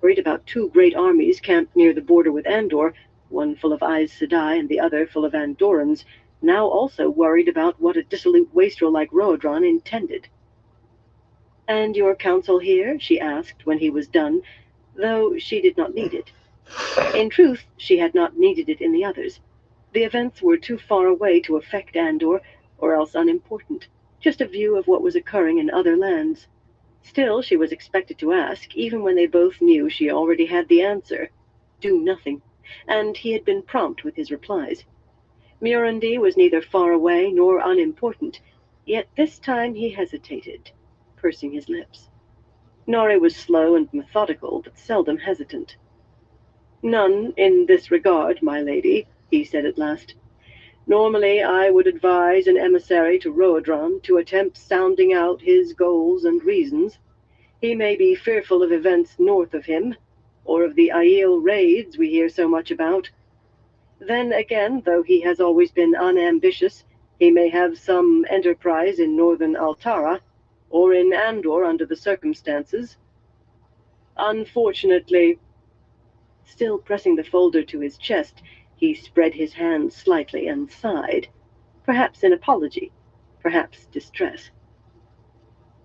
worried about two great armies camped near the border with Andor, one full of Aes Sedai and the other full of Andorans, now also worried about what a dissolute wastrel like Roadron intended. "And your counsel here?" she asked when he was done, though she did not need it. In truth, she had not needed it in the others. The events were too far away to affect Andor, or else unimportant, just a view of what was occurring in other lands. Still, she was expected to ask, even when they both knew she already had the answer. Do nothing, and he had been prompt with his replies. Murundi was neither far away nor unimportant, yet this time he hesitated, pursing his lips. Nori was slow and methodical, but seldom hesitant. "None in this regard, my lady," he said at last. "Normally I would advise an emissary to Roadron to attempt sounding out his goals and reasons. He may be fearful of events north of him, or of the Aiel raids we hear so much about. Then again, though he has always been unambitious, he may have some enterprise in northern Altara, or in Andor under the circumstances. Unfortunately—" Still pressing the folder to his chest, he spread his hands slightly and sighed, perhaps in apology, perhaps distress.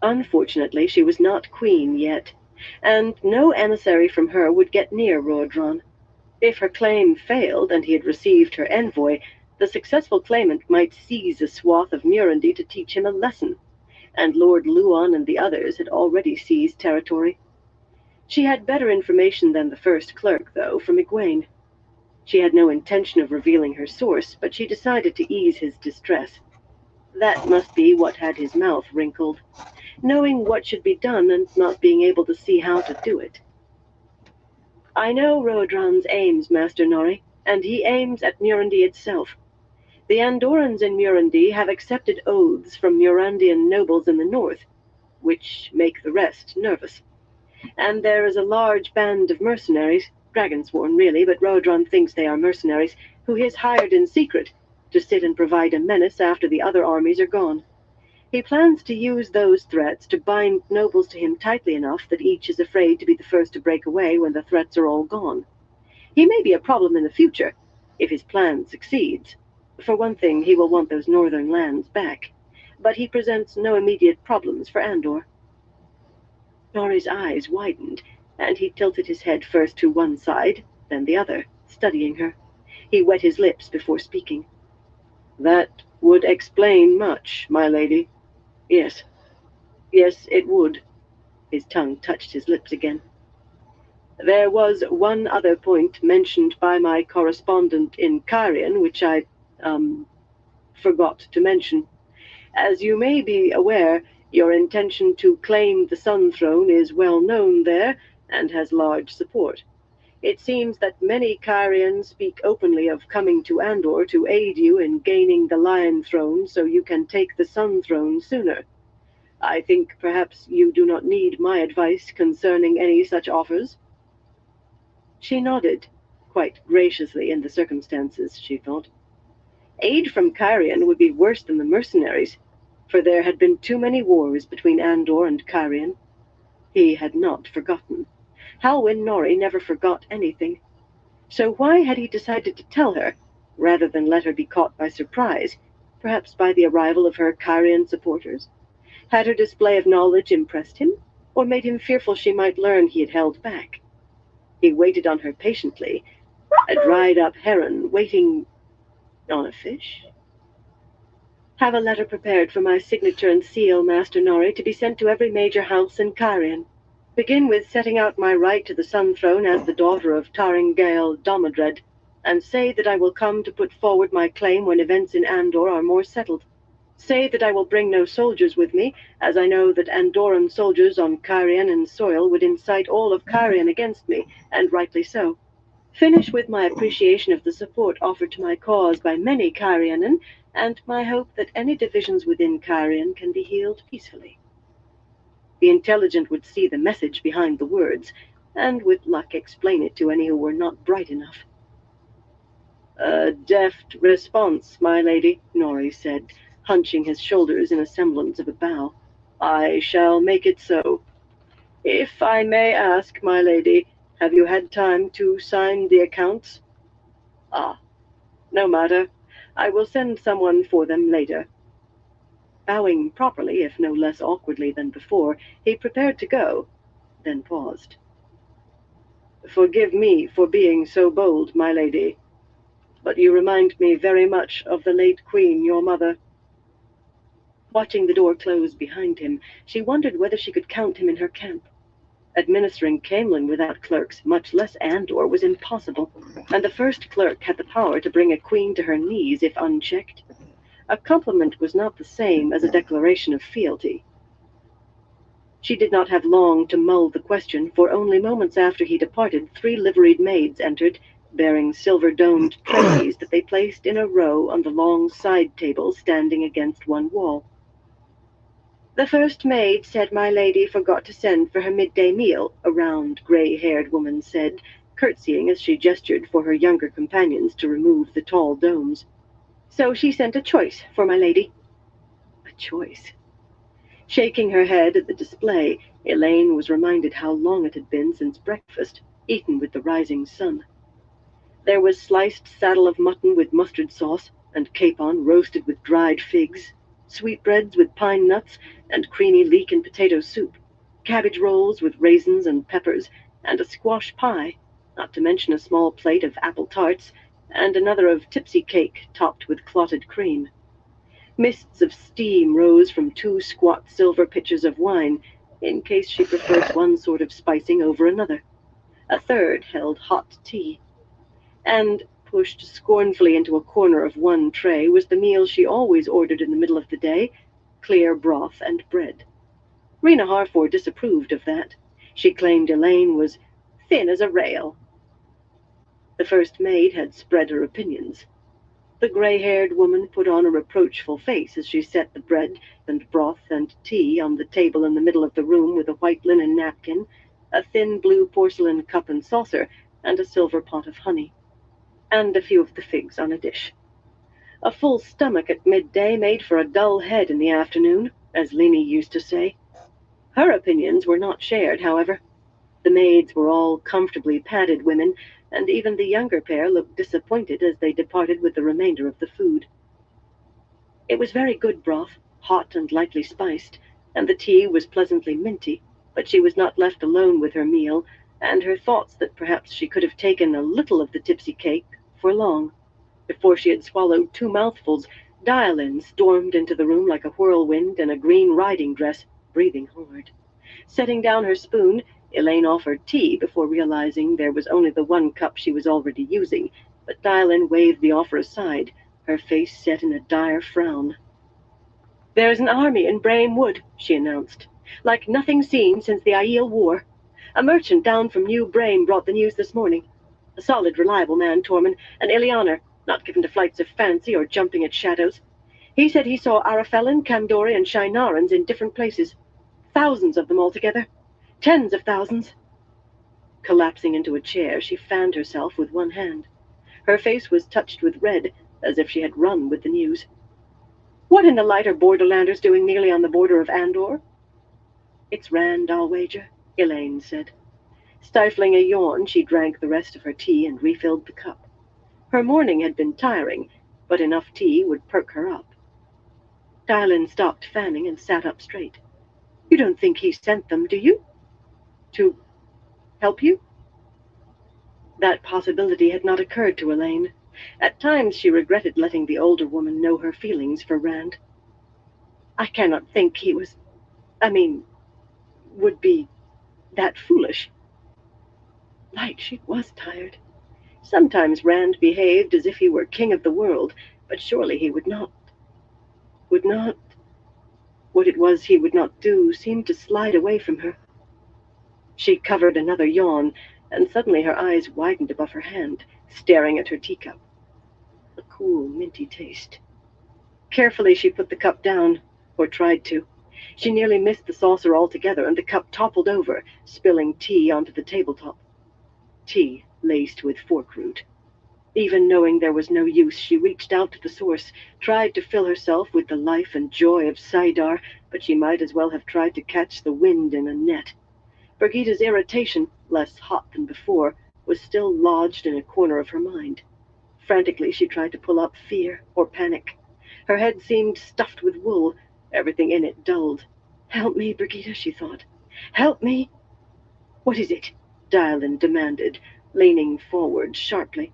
Unfortunately, she was not queen yet, and no emissary from her would get near Roadron. If her claim failed and he had received her envoy, the successful claimant might seize a swath of Murundi to teach him a lesson, and Lord Luon and the others had already seized territory. She had better information than the first clerk, though, from Egwene. She had no intention of revealing her source, but she decided to ease his distress. That must be what had his mouth wrinkled, knowing what should be done and not being able to see how to do it. "I know Roadron's aims, Master Nori, and he aims at Murundi itself. The Andorans in Murundi have accepted oaths from Murandian nobles in the north, which make the rest nervous. And there is a large band of mercenaries, dragonsworn really, but Roadron thinks they are mercenaries, who he has hired in secret to sit and provide a menace after the other armies are gone. He plans to use those threats to bind nobles to him tightly enough that each is afraid to be the first to break away when the threats are all gone. He may be a problem in the future, if his plan succeeds. For one thing, he will want those northern lands back, but he presents no immediate problems for Andor." Nori's eyes widened, and he tilted his head first to one side, then the other, studying her. He wet his lips before speaking. "That would explain much, my lady. Yes. Yes, it would." His tongue touched his lips again. "There was one other point mentioned by my correspondent in Cairhien, which I, forgot to mention. As you may be aware, your intention to claim the Sun Throne is well known there, and has large support. It seems that many Cairhiens speak openly of coming to Andor to aid you in gaining the Lion Throne so you can take the Sun Throne sooner. I think perhaps you do not need my advice concerning any such offers." She nodded, quite graciously in the circumstances, she thought. Aid from Cairhien would be worse than the mercenaries, for there had been too many wars between Andor and Cairhien. He had not forgotten. Halwyn Nori never forgot anything. So why had he decided to tell her, rather than let her be caught by surprise, perhaps by the arrival of her Cairhien supporters? Had her display of knowledge impressed him, or made him fearful she might learn he had held back? He waited on her patiently, a dried-up heron waiting on a fish. "Have a letter prepared for my signature and seal, Master Nori, to be sent to every major house in Cairhien. Begin with setting out my right to the Sun Throne as the daughter of Taringale Domodred, and say that I will come to put forward my claim when events in Andor are more settled. Say that I will bring no soldiers with me, as I know that Andoran soldiers on Cairhien soil would incite all of Cairhien against me, and rightly so. Finish with my appreciation of the support offered to my cause by many Cairhienin, and my hope that any divisions within Cairhien can be healed peacefully." The intelligent would see the message behind the words, and with luck explain it to any who were not bright enough. "A deft response, my lady," Nori said, hunching his shoulders in a semblance of a bow. "I shall make it so. If I may ask, my lady, Have you had time to sign the accounts? Ah, no matter. I will send someone for them later. Bowing properly, if no less awkwardly than before, he prepared to go, then paused. Forgive me for being so bold, my lady, but you remind me very much of the late queen, your mother. Watching the door close behind him, she wondered whether she could count him in her camp. Administering Camelin without clerks, much less Andor, was impossible, and the first clerk had the power to bring a queen to her knees if unchecked. A compliment was not the same as a declaration of fealty. She did not have long to mull the question, for only moments after he departed, 3 liveried maids entered, bearing silver-domed trays that they placed in a row on the long side table standing against one wall. The first maid said my lady forgot to send for her midday meal, a round, gray-haired woman said, curtsying as she gestured for her younger companions to remove the tall domes. So she sent a choice for my lady. A choice. Shaking her head at the display, Elaine was reminded how long it had been since breakfast, eaten with the rising sun. There was sliced saddle of mutton with mustard sauce, and capon roasted with dried figs, sweetbreads with pine nuts, and creamy leek and potato soup, cabbage rolls with raisins and peppers, and a squash pie, not to mention a small plate of apple tarts, and another of tipsy cake topped with clotted cream. Mists of steam rose from 2 squat silver pitchers of wine, in case she preferred one sort of spicing over another. A third held hot tea. And, pushed scornfully into a corner of one tray, was the meal she always ordered in the middle of the day, clear broth and bread. Rena Harford disapproved of that. She claimed Elaine was thin as a rail. The first maid had spread her opinions. The gray-haired woman put on a reproachful face as she set the bread and broth and tea on the table in the middle of the room with a white linen napkin, a thin blue porcelain cup and saucer, and a silver pot of honey, and a few of the figs on a dish. A full stomach at midday made for a dull head in the afternoon, as Leanie used to say. Her opinions were not shared, however. The maids were all comfortably padded women, and even the younger pair looked disappointed as they departed with the remainder of the food. It was very good broth, hot and lightly spiced, and the tea was pleasantly minty, but she was not left alone with her meal, and her thoughts that perhaps she could have taken a little of the tipsy cake for long. Before she had swallowed 2 mouthfuls, Dialin stormed into the room like a whirlwind in a green riding dress, breathing hard. Setting down her spoon, Elaine offered tea before realizing there was only the 1 cup she was already using, but Dialin waved the offer aside, her face set in a dire frown. "There's an army in Brame Wood," she announced, "like nothing seen since the Aiel War. A merchant down from New Brame brought the news this morning. A solid, reliable man, Tormund, an Ilianer, not given to flights of fancy or jumping at shadows. He said he saw Arafellan, Kandori, and Shinarans in different places. Thousands of them altogether. Tens of thousands." Collapsing into a chair, she fanned herself with one hand. Her face was touched with red, as if she had run with the news. "What in the light are Borderlanders doing nearly on the border of Andor?" "It's Rand, I'll wager," Elaine said. Stifling a yawn, she drank the rest of her tea and refilled the cup. Her morning had been tiring, but enough tea would perk her up. Dylan stopped fanning and sat up straight. "You don't think he sent them, do you? To help you?" That possibility had not occurred to Elaine. At times she regretted letting the older woman know her feelings for Rand. "I cannot think he was, would be that foolish." Light, she was tired. Sometimes Rand behaved as if he were king of the world, but surely he would not. What it was he would not do seemed to slide away from her. She covered another yawn, and suddenly her eyes widened above her hand, staring at her teacup. A cool, minty taste. Carefully she put the cup down, or tried to. She nearly missed the saucer altogether, and the cup toppled over, spilling tea onto the tabletop. Tea laced with fork root. Even knowing there was no use, she reached out to the source, tried to fill herself with the life and joy of Saidar, but she might as well have tried to catch the wind in a net. Brigida's irritation, less hot than before, was still lodged in a corner of her mind. Frantically, she tried to pull up fear or panic. Her head seemed stuffed with wool, everything in it dulled. "Help me, Brigida," she thought. "Help me." "What is it?" Dylan demanded, leaning forward sharply.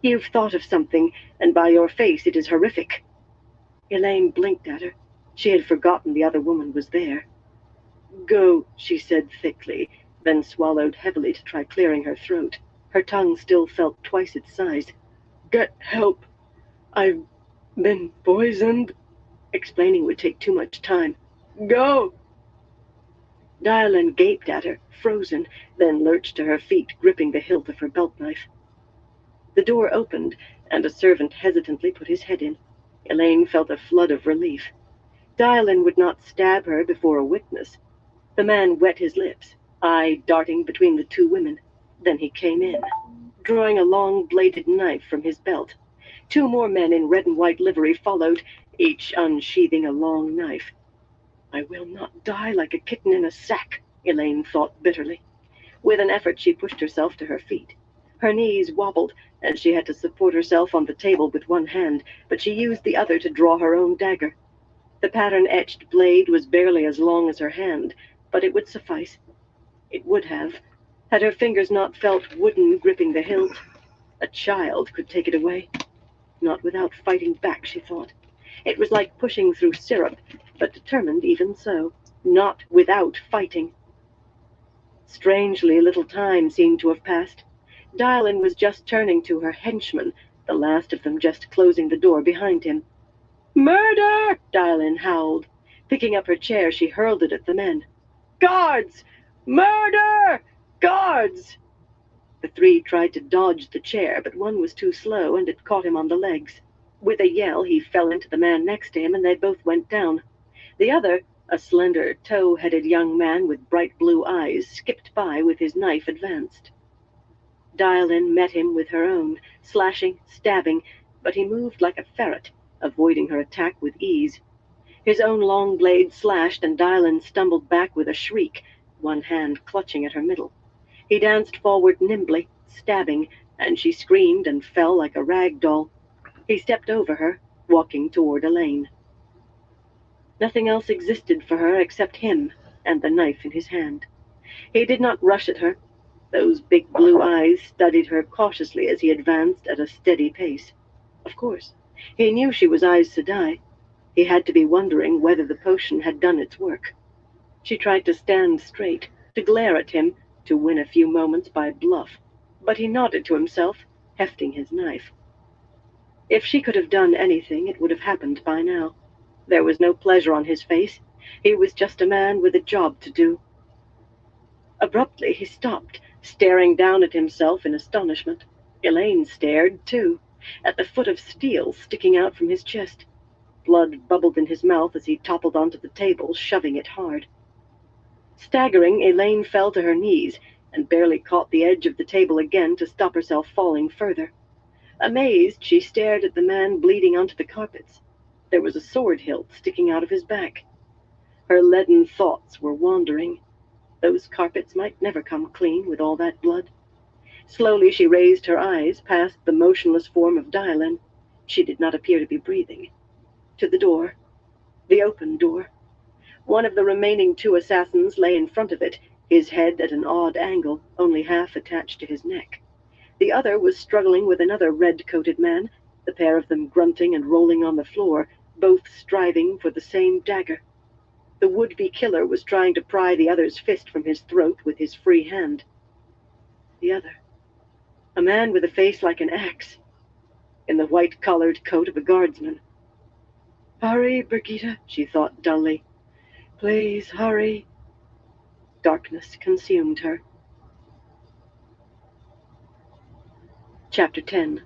"You've thought of something, and by your face it is horrific." Elaine blinked at her. She had forgotten the other woman was there. "Go," she said thickly, then swallowed heavily to try clearing her throat. Her tongue still felt twice its size. "Get help. I've been poisoned." Explaining would take too much time. "Go!" Dylan gaped at her, frozen, then lurched to her feet, gripping the hilt of her belt knife. The door opened, and a servant hesitantly put his head in. Elaine felt a flood of relief. Dylan would not stab her before a witness. The man wet his lips, eye darting between the two women. Then he came in, drawing a long-bladed knife from his belt. Two more men in red and white livery followed, each unsheathing a long knife. "I will not die like a kitten in a sack," Elaine thought bitterly. With an effort, she pushed herself to her feet. Her knees wobbled, and she had to support herself on the table with one hand, but she used the other to draw her own dagger. The pattern-etched blade was barely as long as her hand, but it would suffice. It would have, had her fingers not felt wooden gripping the hilt. A child could take it away. Not without fighting back, she thought. It was like pushing through syrup, but determined even so. Not without fighting. Strangely little time seemed to have passed. Dylan was just turning to her henchmen, the last of them just closing the door behind him. "Murder!" Dylan howled. Picking up her chair, she hurled it at the men. "Guards! Murder! Guards!" The three tried to dodge the chair, but one was too slow, and it caught him on the legs. With a yell, he fell into the man next to him, and they both went down. The other, a slender, tow-headed young man with bright blue eyes, skipped by with his knife advanced. Dylan met him with her own, slashing, stabbing, but he moved like a ferret, avoiding her attack with ease. His own long blade slashed, and Dylan stumbled back with a shriek, one hand clutching at her middle. He danced forward nimbly, stabbing, and she screamed and fell like a rag doll. He stepped over her, walking toward Elaine. Nothing else existed for her except him and the knife in his hand. He did not rush at her. Those big blue eyes studied her cautiously as he advanced at a steady pace. Of course, he knew she was Aes Sedai. He had to be wondering whether the potion had done its work. She tried to stand straight, to glare at him, to win a few moments by bluff, but he nodded to himself, hefting his knife. If she could have done anything, it would have happened by now. There was no pleasure on his face. He was just a man with a job to do. Abruptly, he stopped, staring down at himself in astonishment. Elaine stared, too, at the foot of steel sticking out from his chest. Blood bubbled in his mouth as he toppled onto the table, shoving it hard. Staggering, Elaine fell to her knees and barely caught the edge of the table again to stop herself falling further. Amazed, she stared at the man bleeding onto the carpets. There was a sword hilt sticking out of his back. Her leaden thoughts were wandering. Those carpets might never come clean with all that blood. Slowly she raised her eyes past the motionless form of Dylan. She did not appear to be breathing. To the door. The open door. One of the remaining two assassins lay in front of it, his head at an odd angle, only half attached to his neck. The other was struggling with another red-coated man, the pair of them grunting and rolling on the floor, both striving for the same dagger. The would-be killer was trying to pry the other's fist from his throat with his free hand. The other. A man with a face like an axe, in the white-collared coat of a guardsman. "Hurry, Brigida," she thought dully. "Please, hurry." Darkness consumed her. Chapter 10.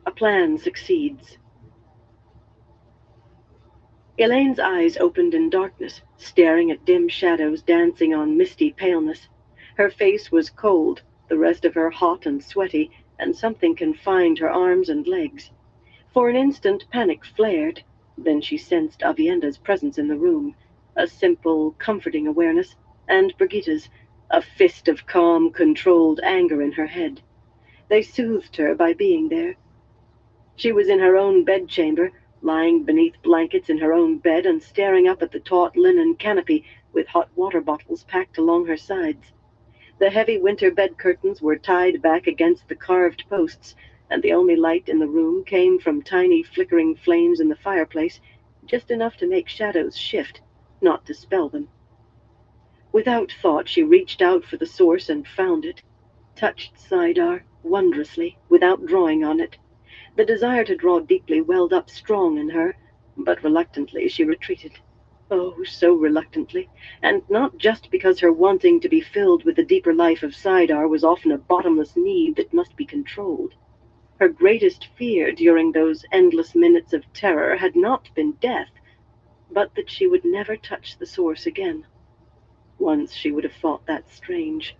A Plan Succeeds. Elaine's eyes opened in darkness, staring at dim shadows dancing on misty paleness. Her face was cold, the rest of her hot and sweaty, and something confined her arms and legs. For an instant, panic flared. Then she sensed Avienda's presence in the room, a simple, comforting awareness, and Brigitta's, a fist of calm, controlled anger in her head. They soothed her by being there. She was in her own bedchamber, lying beneath blankets in her own bed and staring up at the taut linen canopy with hot water bottles packed along her sides. The heavy winter bed curtains were tied back against the carved posts, and the only light in the room came from tiny flickering flames in the fireplace, just enough to make shadows shift, not dispel them. Without thought, she reached out for the source and found it, touched Sidar, wondrously, without drawing on it. The desire to draw deeply welled up strong in her, but reluctantly she retreated. Oh, so reluctantly, and not just because her wanting to be filled with the deeper life of Sidar was often a bottomless need that must be controlled. Her greatest fear during those endless minutes of terror had not been death, but that she would never touch the source again. Once she would have thought that strange.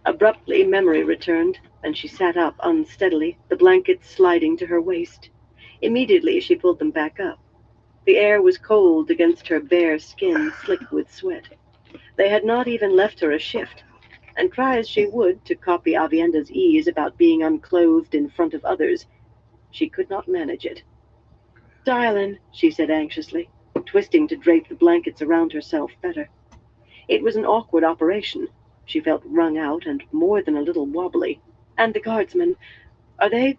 Abruptly, memory returned, and she sat up unsteadily, the blankets sliding to her waist. Immediately she pulled them back up. The air was cold against her bare skin, slick with sweat. They had not even left her a shift, and try as she would to copy Avienda's ease about being unclothed in front of others, she could not manage it. "Darlin'," she said anxiously, twisting to drape the blankets around herself better. It was an awkward operation. She felt wrung out and more than a little wobbly. "And the guardsmen, are they—"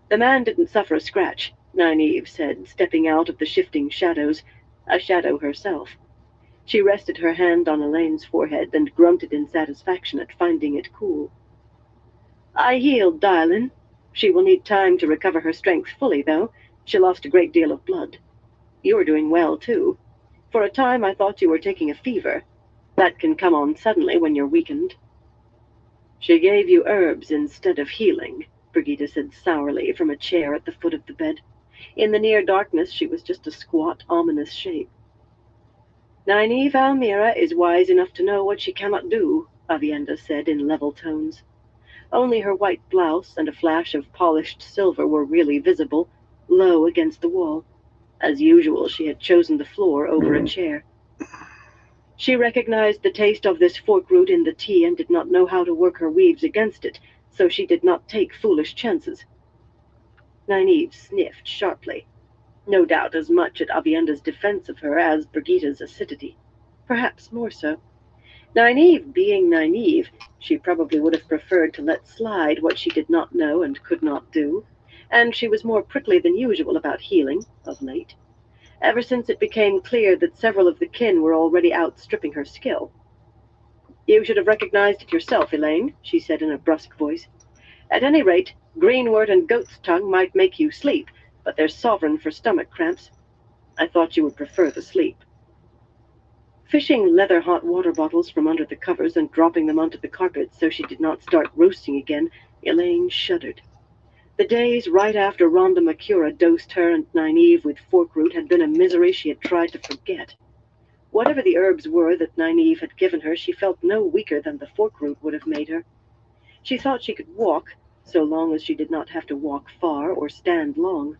"The man didn't suffer a scratch," Nynaeve said, stepping out of the shifting shadows, a shadow herself. She rested her hand on Elaine's forehead and grunted in satisfaction at finding it cool. "I healed Darlin'. She will need time to recover her strength fully, though. She lost a great deal of blood. You're doing well, too. For a time I thought you were taking a fever. That can come on suddenly when you're weakened." "She gave you herbs instead of healing," Brigitte said sourly from a chair at the foot of the bed. In the near darkness she was just a squat, ominous shape. "Nynaeve Almira is wise enough to know what she cannot do," Avienda said in level tones. Only her white blouse and a flash of polished silver were really visible, low against the wall. As usual, she had chosen the floor over a chair. She recognized the taste of this fork root in the tea and did not know how to work her weaves against it, so she did not take foolish chances. Nynaeve sniffed sharply, no doubt as much at Avienda's defense of her as Brigitte's acidity. Perhaps more so. Nynaeve being Nynaeve, she probably would have preferred to let slide what she did not know and could not do, and she was more prickly than usual about healing, of late, ever since it became clear that several of the kin were already outstripping her skill. "You should have recognized it yourself, Elaine," she said in a brusque voice. "At any rate, greenwort and goat's tongue might make you sleep, but they're sovereign for stomach cramps. I thought you would prefer the sleep." Fishing leather hot water bottles from under the covers and dropping them onto the carpet so she did not start roasting again, Elaine shuddered. The days right after Rhonda Macura dosed her and Nynaeve with fork root had been a misery she had tried to forget. Whatever the herbs were that Nynaeve had given her, she felt no weaker than the fork root would have made her. She thought she could walk, so long as she did not have to walk far or stand long,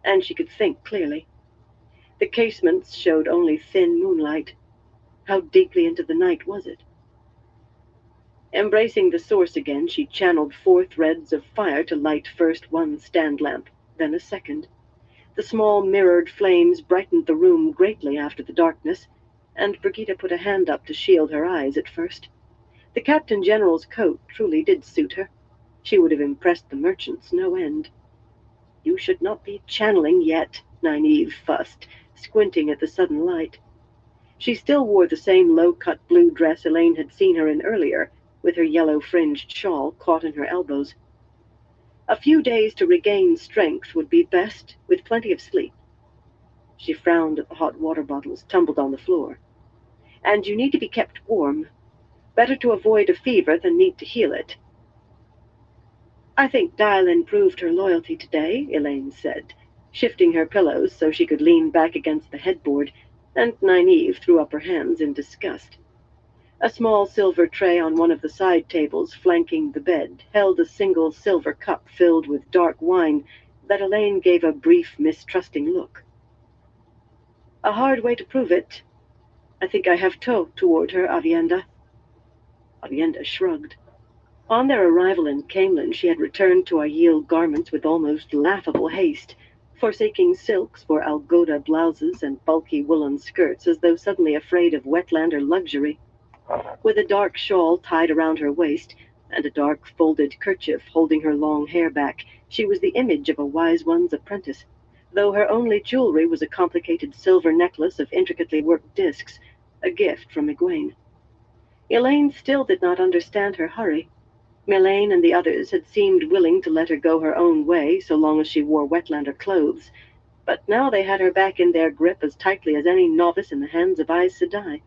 and she could think clearly. The casements showed only thin moonlight. How deeply into the night was it? Embracing the source again, she channeled 4 threads of fire to light first one stand lamp, then a second. The small mirrored flames brightened the room greatly after the darkness, and Brigitte put a hand up to shield her eyes at first. The Captain General's coat truly did suit her. She would have impressed the merchants no end. "You should not be channeling yet," Nynaeve fussed, squinting at the sudden light. She still wore the same low-cut blue dress Elaine had seen her in earlier, with her yellow-fringed shawl caught in her elbows. A few days to regain strength would be best, with plenty of sleep. She frowned at the hot water bottles tumbled on the floor. "And you need to be kept warm. Better to avoid a fever than need to heal it." "I think Dialin proved her loyalty today," Elaine said, shifting her pillows so she could lean back against the headboard, and Nynaeve threw up her hands in disgust. A small silver tray on one of the side tables flanking the bed held a single silver cup filled with dark wine that Elaine gave a brief, mistrusting look. "A hard way to prove it. I think I have toe toward her, Avienda." Avienda shrugged. On their arrival in Camelin, she had returned to Aiel garments with almost laughable haste, forsaking silks for algoda blouses and bulky woolen skirts as though suddenly afraid of wetlander luxury. With a dark shawl tied around her waist and a dark folded kerchief holding her long hair back, she was the image of a wise one's apprentice, though her only jewelry was a complicated silver necklace of intricately worked discs, a gift from Egwene. Elaine still did not understand her hurry. Mylene and the others had seemed willing to let her go her own way so long as she wore Wetlander clothes, but now they had her back in their grip as tightly as any novice in the hands of Aes Sedai.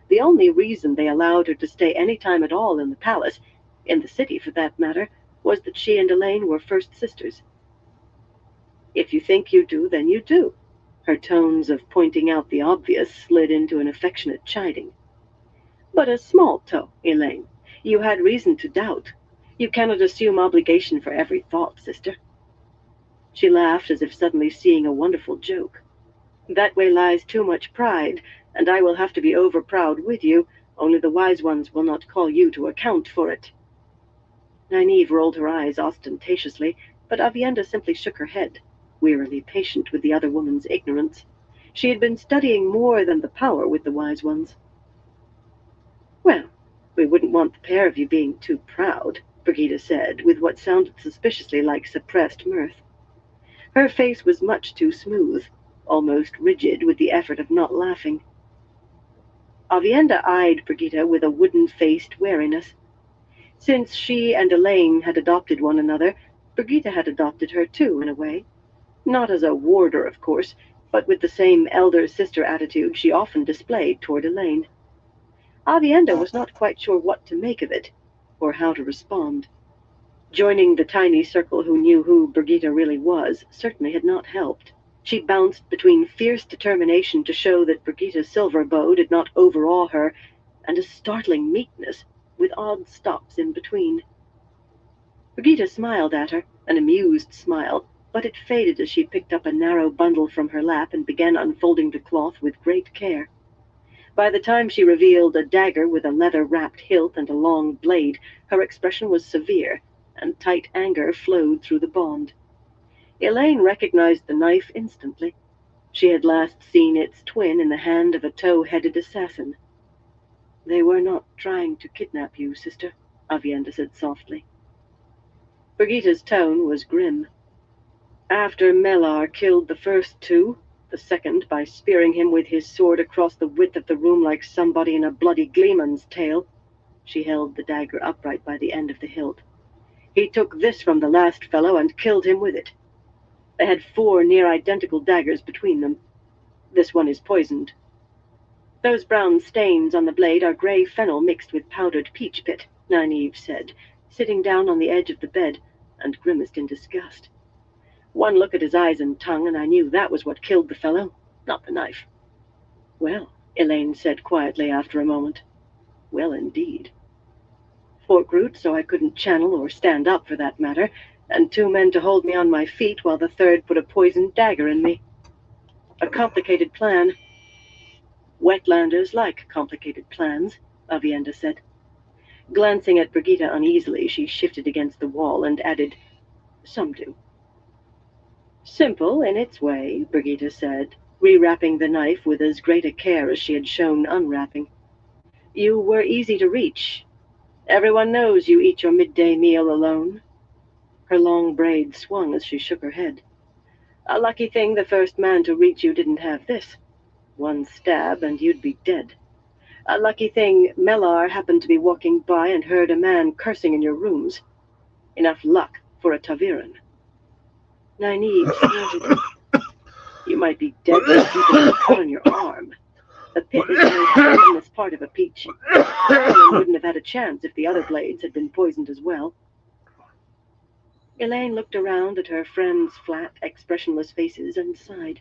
The only reason they allowed her to stay any time at all in the palace, in the city for that matter, was that she and Elaine were first sisters. If you think you do, then you do. Her tones of pointing out the obvious slid into an affectionate chiding. But a small toe, Elaine. You had reason to doubt. You cannot assume obligation for every thought, sister. She laughed as if suddenly seeing a wonderful joke. That way lies too much pride, and I will have to be over-proud with you, only the wise ones will not call you to account for it. Nynaeve rolled her eyes ostentatiously, but Avienda simply shook her head, wearily patient with the other woman's ignorance. She had been studying more than the power with the wise ones. Well, we wouldn't want the pair of you being too proud, Brigida said, with what sounded suspiciously like suppressed mirth. Her face was much too smooth, almost rigid with the effort of not laughing. Avienda eyed Brigida with a wooden-faced wariness. Since she and Elaine had adopted one another, Brigida had adopted her too, in a way. Not as a warder, of course, but with the same elder-sister attitude she often displayed toward Elaine. Avienda was not quite sure what to make of it, or how to respond. Joining the tiny circle who knew who Brigida really was certainly had not helped. She bounced between fierce determination to show that Brigida's silver bow did not overawe her, and a startling meekness, with odd stops in between. Brigida smiled at her, an amused smile, but it faded as she picked up a narrow bundle from her lap and began unfolding the cloth with great care. By the time she revealed a dagger with a leather-wrapped hilt and a long blade, her expression was severe, and tight anger flowed through the bond. Elaine recognized the knife instantly. She had last seen its twin in the hand of a tow-headed assassin. "They were not trying to kidnap you, sister," Avienda said softly. Brigida's tone was grim. "After Melar killed the first two, the second by spearing him with his sword across the width of the room like somebody in a bloody gleeman's tale," she held the dagger upright by the end of the hilt, "he took this from the last fellow and killed him with it. They had 4 near-identical daggers between them. This one is poisoned. Those brown stains on the blade are gray fennel mixed with powdered peach pit," Nynaeve said, sitting down on the edge of the bed, and grimaced in disgust. "One look at his eyes and tongue, and I knew that was what killed the fellow, not the knife." "Well," Elaine said quietly after a moment. "Well, indeed. 4 root so I couldn't channel or stand up for that matter, and 2 men to hold me on my feet while the third put a poisoned dagger in me. A complicated plan." "Wetlanders like complicated plans," Avienda said. Glancing at Brigida uneasily, she shifted against the wall and added, "Some do." "Simple in its way," Brigida said, rewrapping the knife with as great a care as she had shown unwrapping. "You were easy to reach. Everyone knows you eat your midday meal alone." Her long braids swung as she shook her head. "A lucky thing the first man to reach you didn't have this. 1 stab and you'd be dead. A lucky thing Melar happened to be walking by and heard a man cursing in your rooms. Enough luck for a Taviran." Nynaeve snorted. "You might be dead with deep as a cut on your arm. The pit is the most poisonous part of a peach. Aaron wouldn't have had a chance if the other blades had been poisoned as well." Elaine looked around at her friends' flat, expressionless faces and sighed.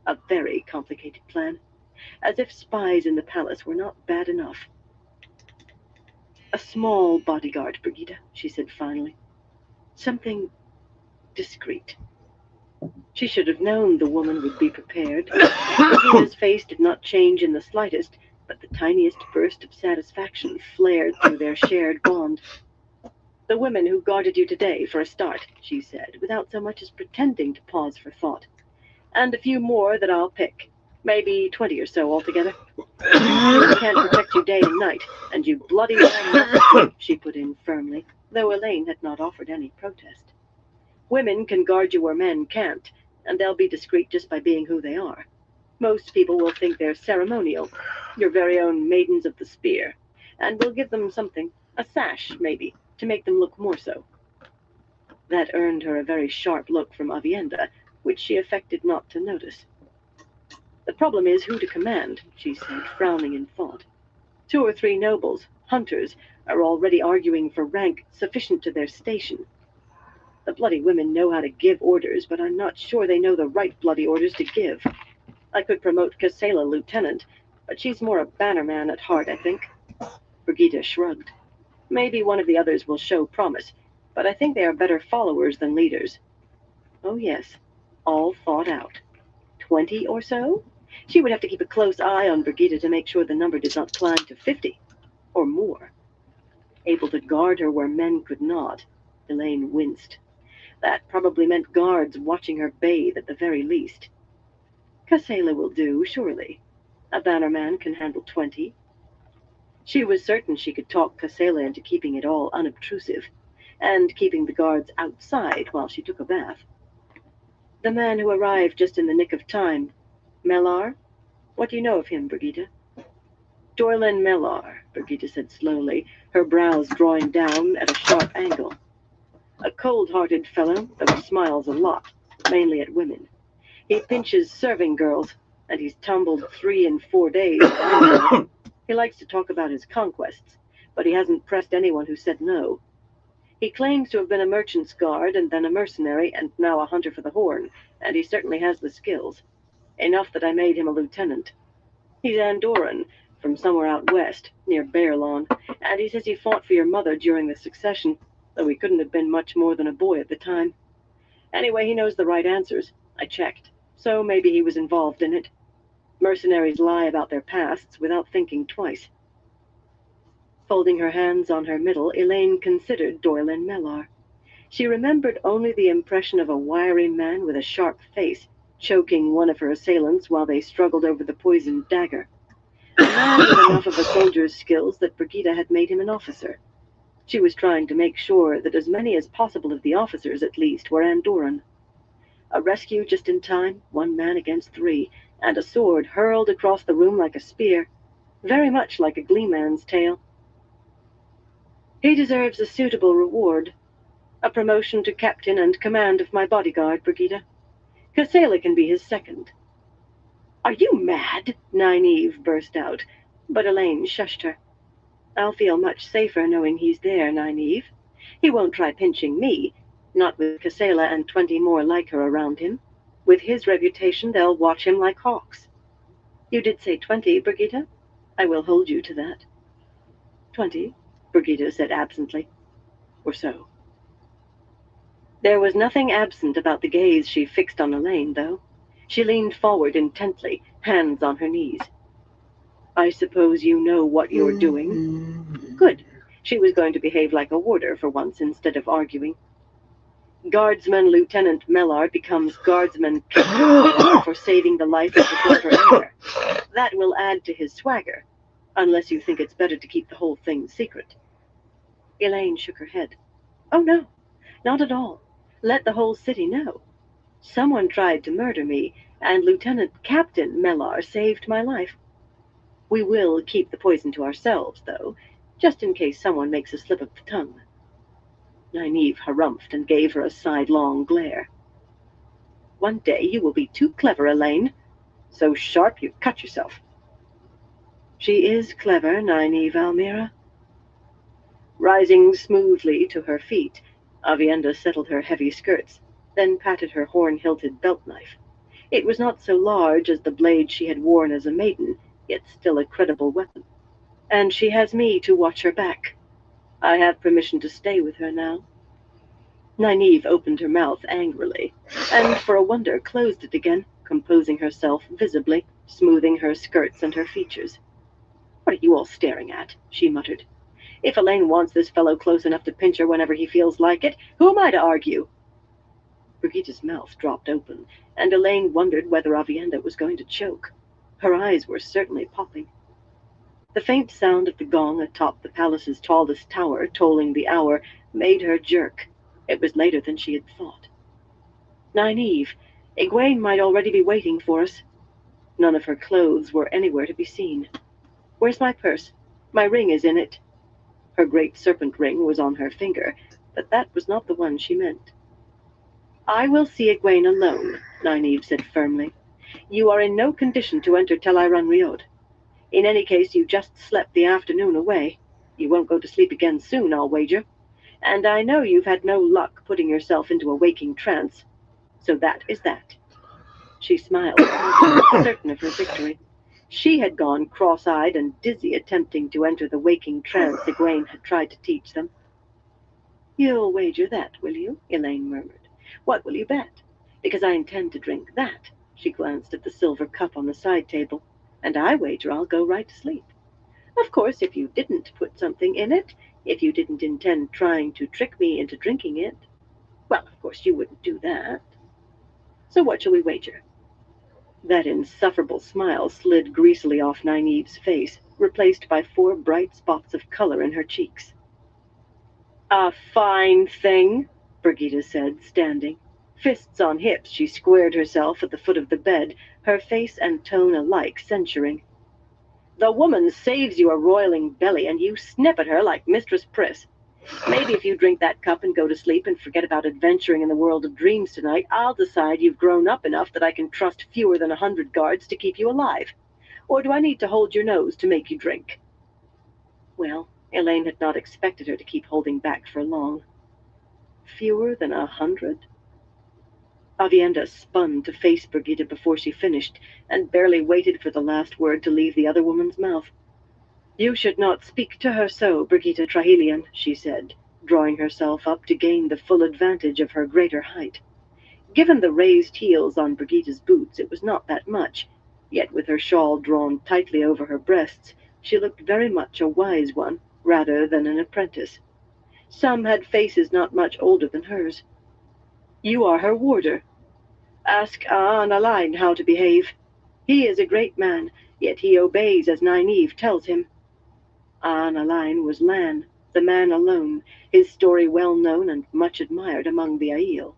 A very complicated plan. As if spies in the palace were not bad enough. "A small bodyguard, Brigida," she said finally. "Something discreet." She should have known the woman would be prepared. Brigida's face did not change in the slightest, but the tiniest burst of satisfaction flared through their shared bond. "The women who guarded you today, for a start," she said, without so much as pretending to pause for thought. "And a few more that I'll pick. Maybe 20 or so altogether. You can't protect you day and night, and you bloody well must," she put in firmly, though Elaine had not offered any protest. "Women can guard you where men can't, and they'll be discreet just by being who they are. Most people will think they're ceremonial, your very own maidens of the spear, and we'll give them something, a sash, maybe, to make them look more so." That earned her a very sharp look from Avienda, which she affected not to notice. "The problem is who to command," she said, frowning in thought. "2 or 3 nobles, hunters, are already arguing for rank sufficient to their station. The bloody women know how to give orders, but I'm not sure they know the right bloody orders to give. I could promote Casela lieutenant, but she's more a bannerman at heart, I think." Brigida shrugged. "Maybe one of the others will show promise, but I think they are better followers than leaders." Oh yes, all thought out. 20 or so? She would have to keep a close eye on Brigida to make sure the number did not climb to 50, or more. Able to guard her where men could not, Elaine winced. That probably meant guards watching her bathe at the very least. Casela will do, surely. A bannerman can handle 20. She was certain she could talk Casela into keeping it all unobtrusive, and keeping the guards outside while she took a bath. "The man who arrived just in the nick of time. Mellar? What do you know of him, Brigida?" "Dorlin Mellar," Brigida said slowly, her brows drawing down at a sharp angle. "A cold-hearted fellow, though he smiles a lot, mainly at women. He pinches serving girls, and he's tumbled 3 in 4 days. He likes to talk about his conquests, but he hasn't pressed anyone who said no. He claims to have been a merchant's guard, and then a mercenary, and now a hunter for the Horn, and he certainly has the skills. Enough that I made him a lieutenant. He's Andorran, from somewhere out west, near Bearlawn, and he says he fought for your mother during the succession, though he couldn't have been much more than a boy at the time. Anyway, he knows the right answers. I checked, so maybe he was involved in it. Mercenaries lie about their pasts without thinking twice." Folding her hands on her middle, Elaine considered Dorlin Mellar. She remembered only the impression of a wiry man with a sharp face, choking one of her assailants while they struggled over the poisoned dagger. A man with enough of a soldier's skills that Brigida had made him an officer. She was trying to make sure that as many as possible of the officers, at least, were Andorran. A rescue just in time, 1 man against 3, and a sword hurled across the room like a spear, very much like a gleeman's tale. "He deserves a suitable reward. A promotion to captain and command of my bodyguard, Brigida. Casela can be his second." "Are you mad?" Nynaeve burst out, but Elaine shushed her. "I'll feel much safer knowing he's there, Nynaeve. He won't try pinching me, not with Casela and 20 more like her around him. With his reputation, they'll watch him like hawks." "You did say 20, Brigida? I will hold you to that." 20, Brigida said absently. "Or so." There was nothing absent about the gaze she fixed on Elaine, though. She leaned forward intently, hands on her knees. "I suppose you know what you're doing?" Good. She was going to behave like a warder for once instead of arguing. "Guardsman Lieutenant Mellar becomes Guardsman Captain for saving the life of the daughter heir. That will add to his swagger, unless you think it's better to keep the whole thing secret." Elaine shook her head. "Oh no, not at all. Let the whole city know. Someone tried to murder me, and Lieutenant Captain Mellar saved my life. We will keep the poison to ourselves, though, just in case someone makes a slip of the tongue." Nynaeve harumphed and gave her a sidelong glare. "One day you will be too clever, Elaine. So sharp you cut yourself." "She is clever, Nynaeve Almira." Rising smoothly to her feet, Avienda settled her heavy skirts, then patted her horn-hilted belt-knife. It was not so large as the blade she had worn as a maiden, yet still a credible weapon. "And she has me to watch her back. I have permission to stay with her now." Nynaeve opened her mouth angrily, and for a wonder closed it again, composing herself visibly, smoothing her skirts and her features. "What are you all staring at?" she muttered. "If Elaine wants this fellow close enough to pinch her whenever he feels like it, who am I to argue?" Brigitta's mouth dropped open, and Elaine wondered whether Avienda was going to choke. Her eyes were certainly popping. The faint sound of the gong atop the palace's tallest tower, tolling the hour, made her jerk. It was later than she had thought. "Nynaeve, Egwene might already be waiting for us." None of her clothes were anywhere to be seen. "Where's my purse? My ring is in it." Her great serpent ring was on her finger, but that was not the one she meant. "I will see Egwene alone," Nynaeve said firmly. "You are in no condition to enter Tel'aran Riod. In any case, you just slept the afternoon away. You won't go to sleep again soon, I'll wager. And I know you've had no luck putting yourself into a waking trance. So that is that." She smiled, certain of her victory. She had gone cross-eyed and dizzy attempting to enter the waking trance Egwene had tried to teach them. "You'll wager that, will you?" Elaine murmured. "What will you bet?" "Because I intend to drink that." She glanced at the silver cup on the side table. "And I wager I'll go right to sleep. Of course, if you didn't put something in it, if you didn't intend trying to trick me into drinking it, well, of course you wouldn't do that. So what shall we wager?" That insufferable smile slid greasily off Nynaeve's face, replaced by 4 bright spots of color in her cheeks. "A fine thing," Brigitte said, standing. Fists on hips, she squared herself at the foot of the bed, her face and tone alike censuring. "The woman saves you a roiling belly, and you snip at her like Mistress Priss. Maybe if you drink that cup and go to sleep and forget about adventuring in the world of dreams tonight, I'll decide you've grown up enough that I can trust fewer than 100 guards to keep you alive. Or do I need to hold your nose to make you drink?" Well, Elaine had not expected her to keep holding back for long. Fewer than 100? Avienda spun to face Brigitte before she finished, and barely waited for the last word to leave the other woman's mouth. "You should not speak to her so, Brigitte Trahilian," she said, drawing herself up to gain the full advantage of her greater height. Given the raised heels on Brigitte's boots, it was not that much, yet with her shawl drawn tightly over her breasts, she looked very much a wise one, rather than an apprentice. Some had faces not much older than hers. "You are her warder. Ask Analine how to behave. He is a great man, yet he obeys as Nynaeve tells him." Analine was Lan, the man alone, his story well known and much admired among the Aiel.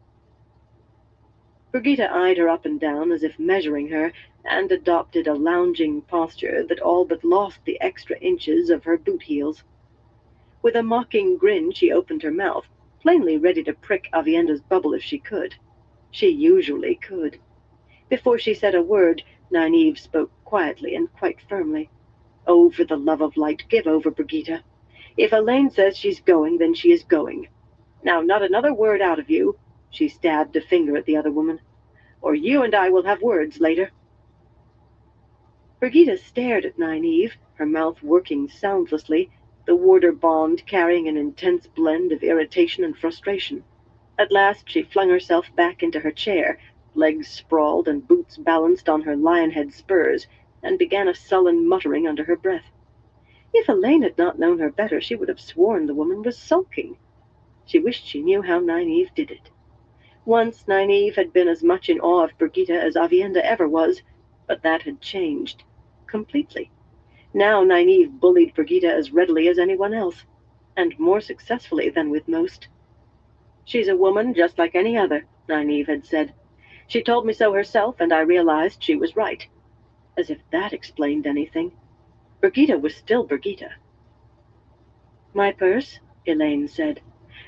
Brigitte eyed her up and down as if measuring her, and adopted a lounging posture that all but lost the extra inches of her boot heels. With a mocking grin she opened her mouth, plainly ready to prick Avienda's bubble if she could. She usually could. Before she said a word, Nynaeve spoke quietly and quite firmly. "Oh, for the love of light, give over, Brigitte. If Elaine says she's going, then she is going. Now, not another word out of you," she stabbed a finger at the other woman, "or you and I will have words later." Brigitte stared at Nynaeve, her mouth working soundlessly, the warder bond carrying an intense blend of irritation and frustration. At last she flung herself back into her chair, legs sprawled and boots balanced on her lion-head spurs, and began a sullen muttering under her breath. If Elaine had not known her better, she would have sworn the woman was sulking. She wished she knew how Nynaeve did it. Once Nynaeve had been as much in awe of Brigitte as Avienda ever was, but that had changed. Completely. Now Nynaeve bullied Brigitte as readily as anyone else, and more successfully than with most. "She's a woman just like any other," Nynaeve had said. "She told me so herself, and I realized she was right." As if that explained anything. Brigitte was still Brigitte. "My purse," Elaine said,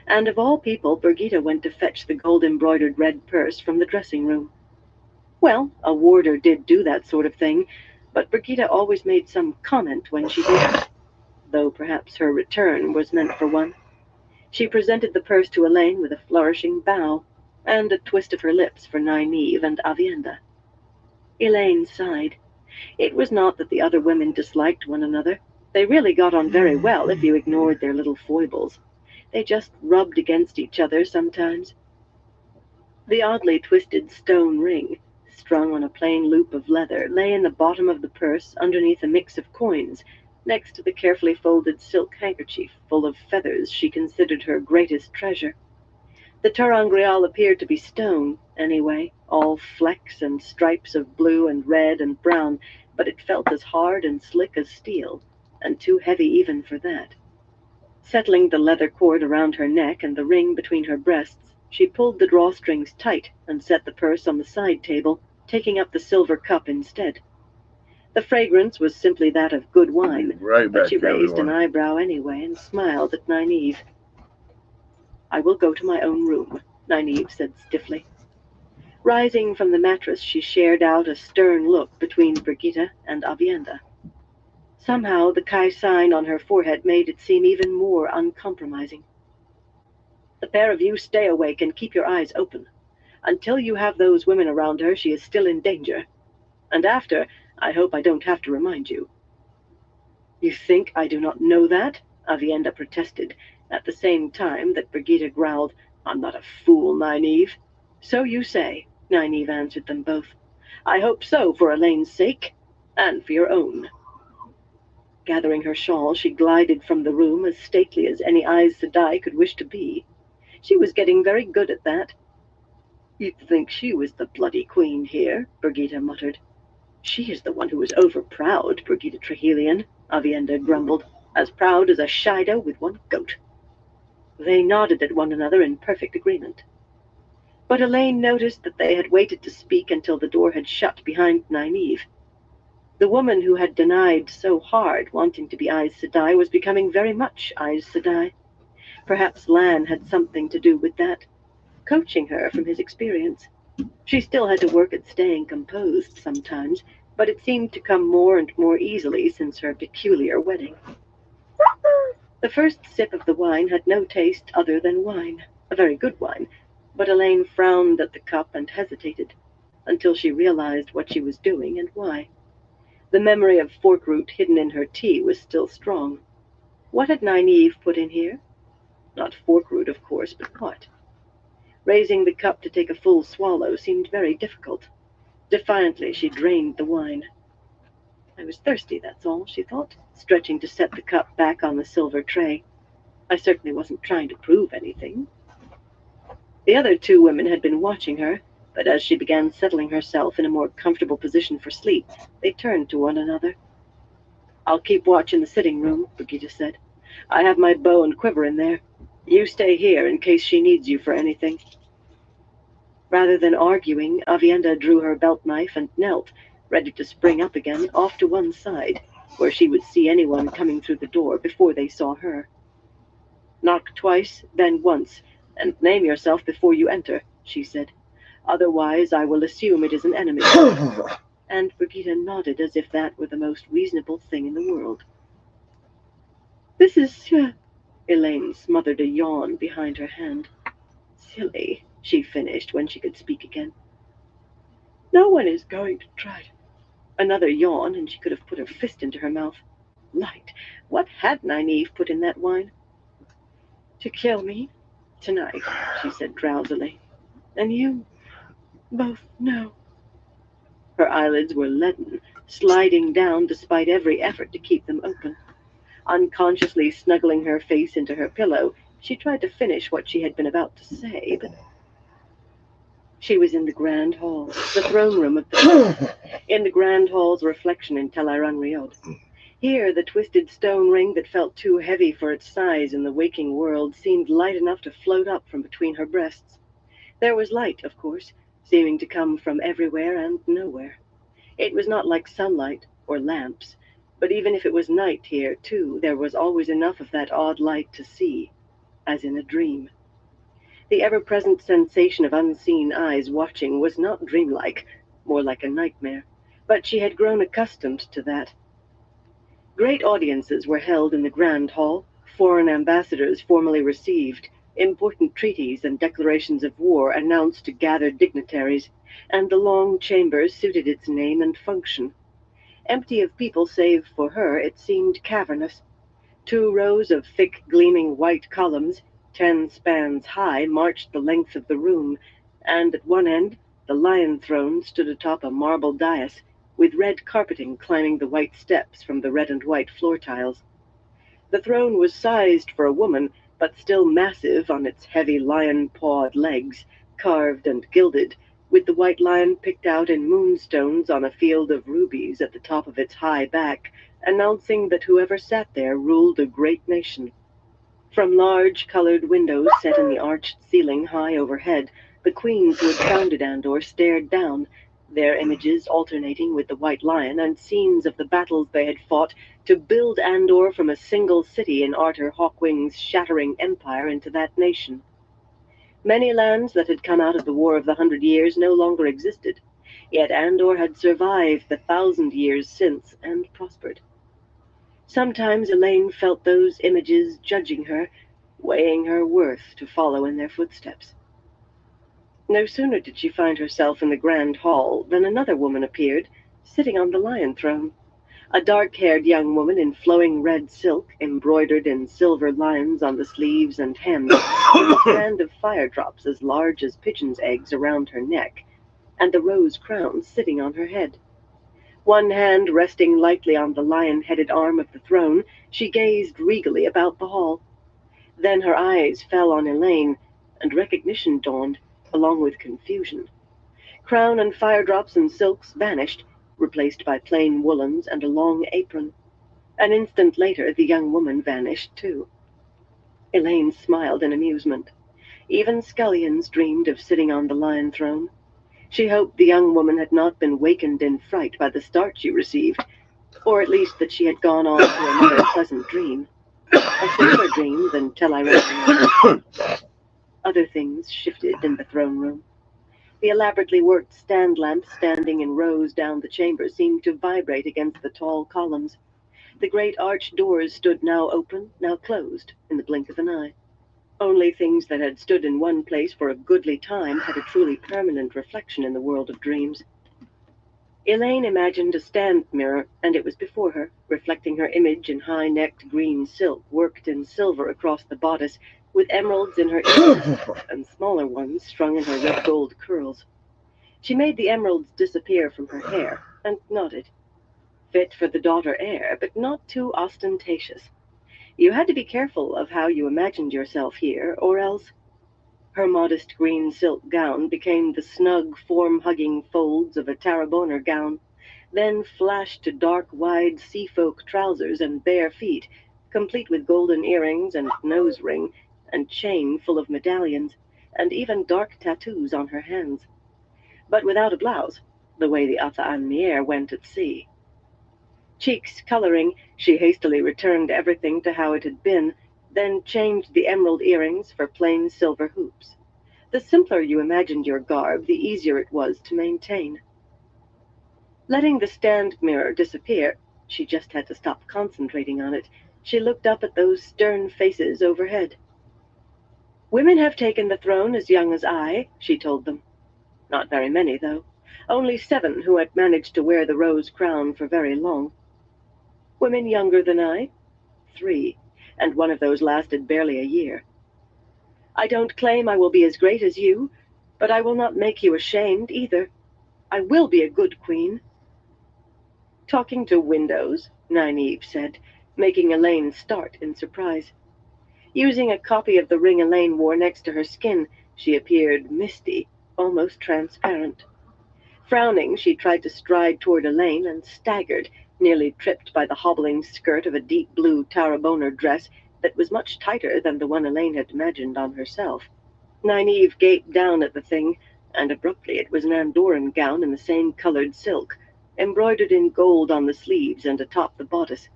and of all people Brigitte went to fetch the gold-embroidered red purse from the dressing-room. Well, a warder did do that sort of thing, but Brigitte always made some comment when she did, though perhaps her return was meant for one. She presented the purse to Elaine with a flourishing bow, and a twist of her lips for Nynaeve and Avienda. Elaine sighed. It was not that the other women disliked one another. They really got on very well if you ignored their little foibles. They just rubbed against each other sometimes. The oddly twisted stone ring, strung on a plain loop of leather, lay in the bottom of the purse underneath a mix of coins, next to the carefully folded silk handkerchief full of feathers she considered her greatest treasure. The ter'angreal appeared to be stone, anyway, all flecks and stripes of blue and red and brown, but it felt as hard and slick as steel, and too heavy even for that. Settling the leather cord around her neck and the ring between her breasts, she pulled the drawstrings tight and set the purse on the side table, taking up the silver cup instead. The fragrance was simply that of good wine, but she raised an eyebrow anyway and smiled at Nynaeve. "I will go to my own room," Nynaeve said stiffly. Rising from the mattress, she shared out a stern look between Brigitte and Avienda. Somehow the Kai sign on her forehead made it seem even more uncompromising. "The pair of you stay awake and keep your eyes open. Until you have those women around her, she is still in danger. And after, I hope I don't have to remind you." "You think I do not know that?" Avienda protested, at the same time that Brigitte growled, "I'm not a fool, Nynaeve." "So you say," Nynaeve answered them both. "I hope so for Elaine's sake, and for your own." Gathering her shawl, she glided from the room as stately as any Aes Sedai could wish to be. She was getting very good at that. "You'd think she was the bloody queen here," Brigitte muttered. "She is the one who is over-proud, Brigitte Trehelian," Avienda grumbled, "as proud as a Shido with one goat." They nodded at one another in perfect agreement. But Elaine noticed that they had waited to speak until the door had shut behind Nynaeve. The woman who had denied so hard wanting to be Aes Sedai was becoming very much Aes Sedai. Perhaps Lan had something to do with that, coaching her from his experience. She still had to work at staying composed sometimes, but it seemed to come more and more easily since her peculiar wedding. The first sip of the wine had no taste other than wine, a very good wine, but Elaine frowned at the cup and hesitated, until she realized what she was doing and why. The memory of forkroot hidden in her tea was still strong. What had Nynaeve put in here? Not forkroot, of course, but what? Raising the cup to take a full swallow seemed very difficult. Defiantly, she drained the wine. "I was thirsty, that's all," she thought, stretching to set the cup back on the silver tray. "I certainly wasn't trying to prove anything." The other two women had been watching her, but as she began settling herself in a more comfortable position for sleep, they turned to one another. "I'll keep watch in the sitting room," Brigitte said. "I have my bow and quiver in there. You stay here in case she needs you for anything." Rather than arguing, Avienda drew her belt knife and knelt, ready to spring up again, off to one side, where she would see anyone coming through the door before they saw her. "Knock twice, then once, and name yourself before you enter," she said. "Otherwise I will assume it is an enemy." And Brigitte nodded as if that were the most reasonable thing in the world. "This is..." Elaine smothered a yawn behind her hand. "Silly," she finished when she could speak again. "No one is going to try to..." Another yawn, and she could have put her fist into her mouth. Light. What had Nynaeve put in that wine? "To kill me tonight," she said drowsily. "And you both know." Her eyelids were leaden, sliding down despite every effort to keep them open. Unconsciously snuggling her face into her pillow, she tried to finish what she had been about to say, but... She was in the grand hall, the throne room of the... in the grand hall's reflection in Tel Riod. Here, the twisted stone ring that felt too heavy for its size in the waking world seemed light enough to float up from between her breasts. There was light, of course, seeming to come from everywhere and nowhere. It was not like sunlight or lamps, but even if it was night here, too, there was always enough of that odd light to see, as in a dream. The ever-present sensation of unseen eyes watching was not dreamlike, more like a nightmare, but she had grown accustomed to that. Great audiences were held in the Grand Hall, foreign ambassadors formally received, important treaties and declarations of war announced to gathered dignitaries, and the long chamber suited its name and function. Empty of people save for her, it seemed cavernous. 2 rows of thick, gleaming white columns, 10 spans high, marched the length of the room, and at one end, the lion throne stood atop a marble dais, with red carpeting climbing the white steps from the red and white floor tiles. The throne was sized for a woman, but still massive on its heavy lion-pawed legs, carved and gilded, with the white lion picked out in moonstones on a field of rubies at the top of its high back, announcing that whoever sat there ruled a great nation. From large colored windows set in the arched ceiling high overhead, the queens who had founded Andor stared down, their images alternating with the white lion and scenes of the battles they had fought to build Andor from a single city in Arthur Hawkwing's shattering empire into that nation. Many lands that had come out of the War of the 100 Years no longer existed, yet Andor had survived the 1,000 years since and prospered. Sometimes Elaine felt those images judging her, weighing her worth to follow in their footsteps. No sooner did she find herself in the grand hall than another woman appeared, sitting on the lion throne. A dark-haired young woman in flowing red silk, embroidered in silver lions on the sleeves and hems, with a strand of fire drops as large as pigeons' eggs around her neck, and the rose crown sitting on her head. One hand resting lightly on the lion-headed arm of the throne, she gazed regally about the hall. Then her eyes fell on Elaine, and recognition dawned, along with confusion. Crown and fire drops and silks vanished, replaced by plain woolens and a long apron. An instant later, the young woman vanished, too. Elaine smiled in amusement. Even scullions dreamed of sitting on the lion throne. She hoped the young woman had not been wakened in fright by the start she received, or at least that she had gone on to another pleasant dream. A simpler dream than Tel'Iran. Other things shifted in the throne room. The elaborately worked stand lamps standing in rows down the chamber seemed to vibrate against the tall columns. The great arched doors stood now open, now closed, in the blink of an eye. Only things that had stood in one place for a goodly time had a truly permanent reflection in the world of dreams. Elaine imagined a stand mirror, and it was before her, reflecting her image in high-necked green silk worked in silver across the bodice, with emeralds in her ears, and smaller ones strung in her red gold curls. She made the emeralds disappear from her hair, and nodded. Fit for the daughter heir, but not too ostentatious. You had to be careful of how you imagined yourself here, or else... Her modest green silk gown became the snug, form-hugging folds of a Tarraboner gown, then flashed to dark, wide sea-folk trousers and bare feet, complete with golden earrings and nose ring, and chain full of medallions, and even dark tattoos on her hands. But without a blouse, the way the Ata-an-Mier went at sea. Cheeks coloring, she hastily returned everything to how it had been, then changed the emerald earrings for plain silver hoops. The simpler you imagined your garb, the easier it was to maintain. Letting the stand mirror disappear, she just had to stop concentrating on it. She looked up at those stern faces overhead. Women have taken the throne as young as I, she told them. Not very many, though. Only 7 who had managed to wear the rose crown for very long. Women younger than I? 3, and one of those lasted barely a year. I don't claim I will be as great as you, but I will not make you ashamed either. I will be a good queen. Talking to windows, Nynaeve said, making Elaine start in surprise. Using a copy of the ring Elaine wore next to her skin, she appeared misty, almost transparent. Frowning, she tried to stride toward Elaine and staggered, nearly tripped by the hobbling skirt of a deep blue Tarraboner dress that was much tighter than the one Elaine had imagined on herself. Nynaeve gaped down at the thing, and abruptly it was an Andoran gown in the same colored silk, embroidered in gold on the sleeves and atop the bodice.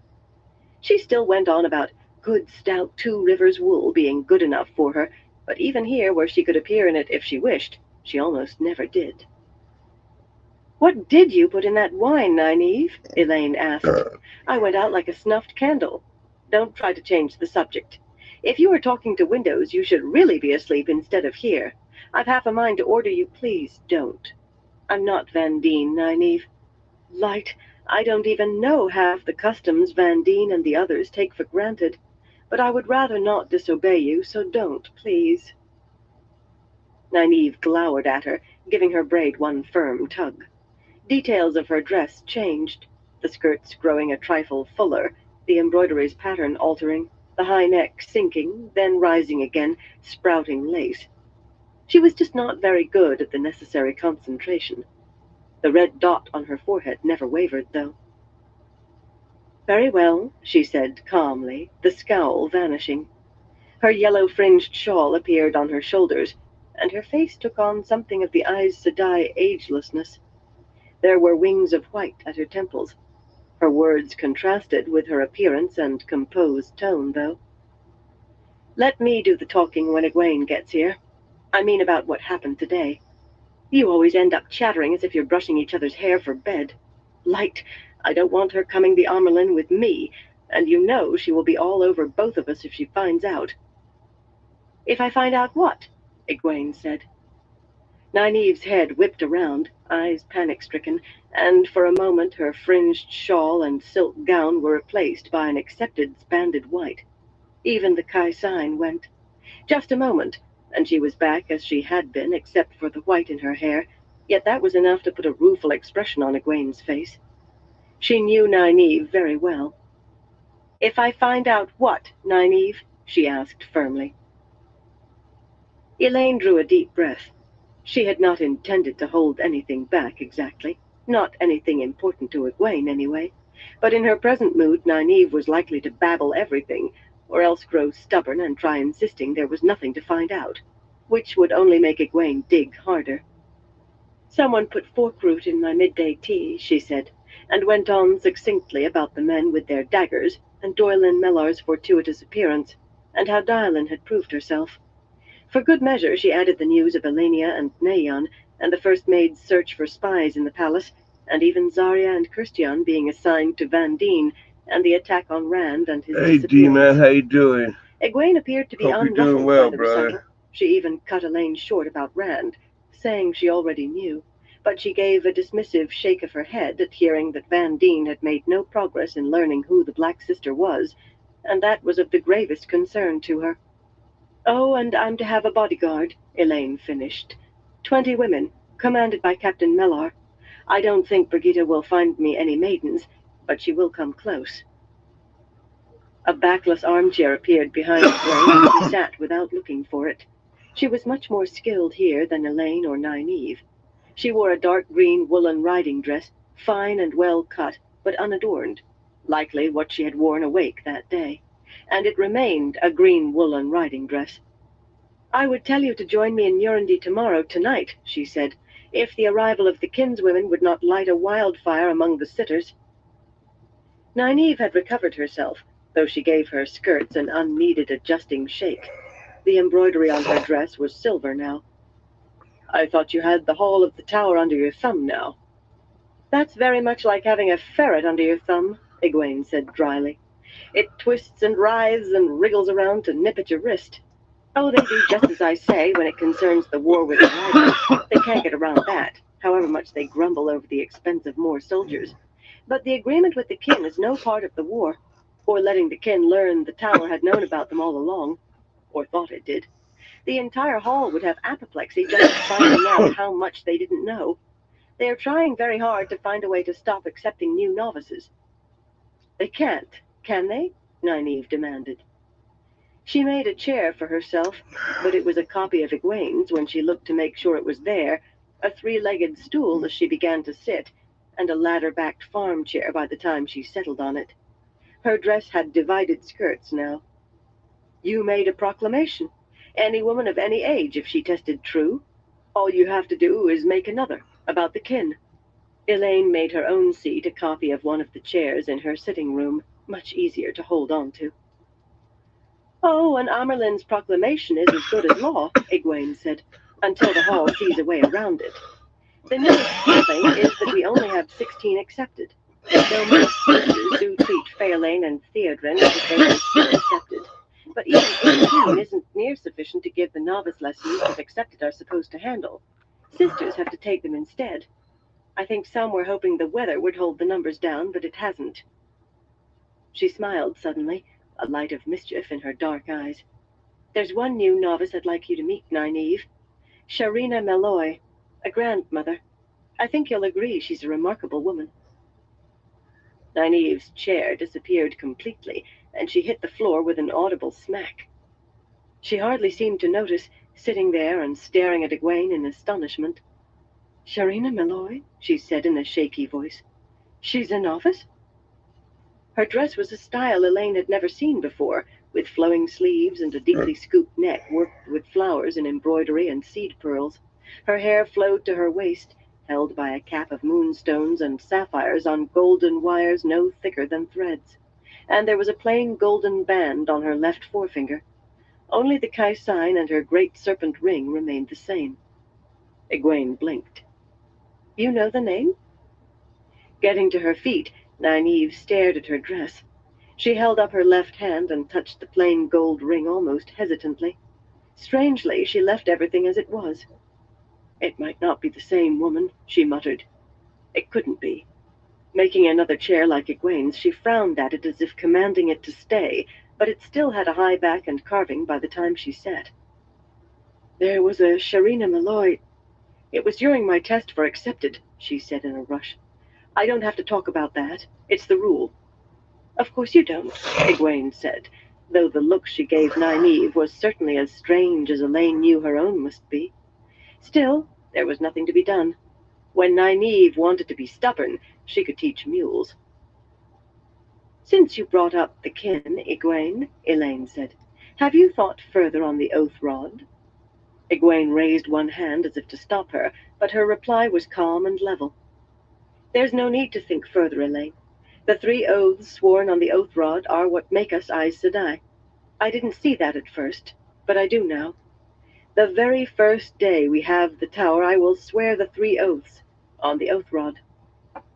She still went on about good stout Two Rivers wool being good enough for her, but even here, where she could appear in it if she wished, she almost never did. "What did you put in that wine, Nynaeve?" Elaine asked. "I went out like a snuffed candle. Don't try to change the subject. If you are talking to windows, you should really be asleep instead of here. I've half a mind to order you, please don't. I'm not Vandene, Nynaeve. Light, I don't even know half the customs Vandene and the others take for granted, but I would rather not disobey you, so don't, please." Nynaeve glowered at her, giving her braid one firm tug. Details of her dress changed, the skirts growing a trifle fuller, the embroidery's pattern altering, the high neck sinking, then rising again, sprouting lace. She was just not very good at the necessary concentration. The red dot on her forehead never wavered, though. "Very well," she said calmly, the scowl vanishing. Her yellow-fringed shawl appeared on her shoulders, and her face took on something of the Aes Sedai agelessness. There were wings of white at her temples. Her words contrasted with her appearance and composed tone, though. "Let me do the talking when Egwene gets here. I mean about what happened today. You always end up chattering as if you're brushing each other's hair for bed. Light, I don't want her coming the Amerlin with me, and you know she will be all over both of us if she finds out." "If I find out what?" Egwene said. Nynaeve's head whipped around, eyes panic-stricken, and for a moment her fringed shawl and silk gown were replaced by an accepted banded white. Even the Kai sign went. Just a moment, and she was back as she had been, except for the white in her hair, yet that was enough to put a rueful expression on Egwene's face. She knew Nynaeve very well. "If I find out what, Nynaeve?" she asked firmly. Elaine drew a deep breath. She had not intended to hold anything back exactly, not anything important to Egwene anyway, but in her present mood Nynaeve was likely to babble everything, or else grow stubborn and try insisting there was nothing to find out, which would only make Egwene dig harder. "Someone put fork root in my midday tea," she said, and went on succinctly about the men with their daggers, and Doylin Mellar's fortuitous appearance, and how Dailen had proved herself. For good measure she added the news of Elenia and Naeon, and the first maid's search for spies in the palace, and even Zarya and Kirstian being assigned to Van Dien, and the attack on Rand and his Hey, disappearance. D-Man, how you doing? Egwene appeared to be Hope you're unruffled doing well, by the brother. recital. She even cut Elaine short about Rand, saying she already knew, but she gave a dismissive shake of her head at hearing that Van Dien had made no progress in learning who the Black Sister was, and that was of the gravest concern to her. "Oh, and I'm to have a bodyguard," Elaine finished. 20 women, commanded by Captain Mellar. I don't think Brigitte will find me any maidens, but she will come close." A backless armchair appeared behind Egwene, and she sat without looking for it. She was much more skilled here than Elaine or Nynaeve. She wore a dark green woolen riding dress, fine and well cut, but unadorned, likely what she had worn awake that day, and it remained a green woolen riding dress. "I would tell you to join me in Nurendi tonight," she said, "if the arrival of the kinswomen would not light a wildfire among the sitters." Nynaeve had recovered herself, though she gave her skirts an unneeded adjusting shake. The embroidery on her dress was silver now. "I thought you had the hall of the tower under your thumb now." "That's very much like having a ferret under your thumb," Egwene said dryly. "It twists and writhes and wriggles around to nip at your wrist. Oh, they do just as I say when it concerns the war with the Riders. They can't get around that, however much they grumble over the expense of more soldiers. But the agreement with the kin is no part of the war, or letting the kin learn the tower had known about them all along, or thought it did. The entire hall would have apoplexy just finding out how much they didn't know. They are trying very hard to find a way to stop accepting new novices." "They can't, can they?" Nynaeve demanded. She made a chair for herself, but it was a copy of Egwene's when she looked to make sure it was there, a 3-legged stool as she began to sit, and a ladder-backed farm chair by the time she settled on it. Her dress had divided skirts now. "You made a proclamation. Any woman of any age, if she tested true. All you have to do is make another, about the kin." Elaine made her own seat a copy of one of the chairs in her sitting room, much easier to hold on to. "Oh, an Amerlin's proclamation is as good as law," Egwene said, "until the hall sees a way around it. The newest thing is that we only have 16 accepted. Though most sisters do treat Fairlane and Theodrin as if they were still accepted. But even 18 isn't near sufficient to give the novice lessons that accepted are supposed to handle. Sisters have to take them instead. I think some were hoping the weather would hold the numbers down, but it hasn't." She smiled suddenly, a light of mischief in her dark eyes. "There's one new novice I'd like you to meet, Nynaeve. Sharina Malloy, a grandmother. I think you'll agree she's a remarkable woman. Nynaeve's chair disappeared completely, and she hit the floor with an audible smack. She hardly seemed to notice, sitting there and staring at Egwene in astonishment. "Sharina Malloy," she said in a shaky voice. "She's a novice?" Her dress was a style Elaine had never seen before, with flowing sleeves and a deeply scooped neck worked with flowers and embroidery and seed pearls. Her hair flowed to her waist, held by a cap of moonstones and sapphires on golden wires no thicker than threads, and there was a plain golden band on her left forefinger. Only the Kai sign and her great serpent ring remained the same. Egwene blinked. "You know the name?" Getting to her feet, Nynaeve stared at her dress. She held up her left hand and touched the plain gold ring almost hesitantly. Strangely, she left everything as it was. "It might not be the same woman," she muttered. It couldn't be. Making another chair like Egwene's, she frowned at it as if commanding it to stay, but it still had a high back and carving by the time she sat. "There was a Sharina Malloy. It was during my test for accepted," she said in a rush. "I don't have to talk about that. It's the rule." "Of course you don't," Egwene said, though the look she gave Nynaeve was certainly as strange as Elaine knew her own must be. Still, there was nothing to be done. When Nynaeve wanted to be stubborn, she could teach mules. "Since you brought up the kin, Egwene," Elaine said, "have you thought further on the oath rod?" Egwene raised one hand as if to stop her, but her reply was calm and level. "There's no need to think further, Elaine. The 3 oaths sworn on the oath rod are what make us Aes Sedai. I didn't see that at first, but I do now. The very first day we have the tower, I will swear the 3 oaths on the oath rod."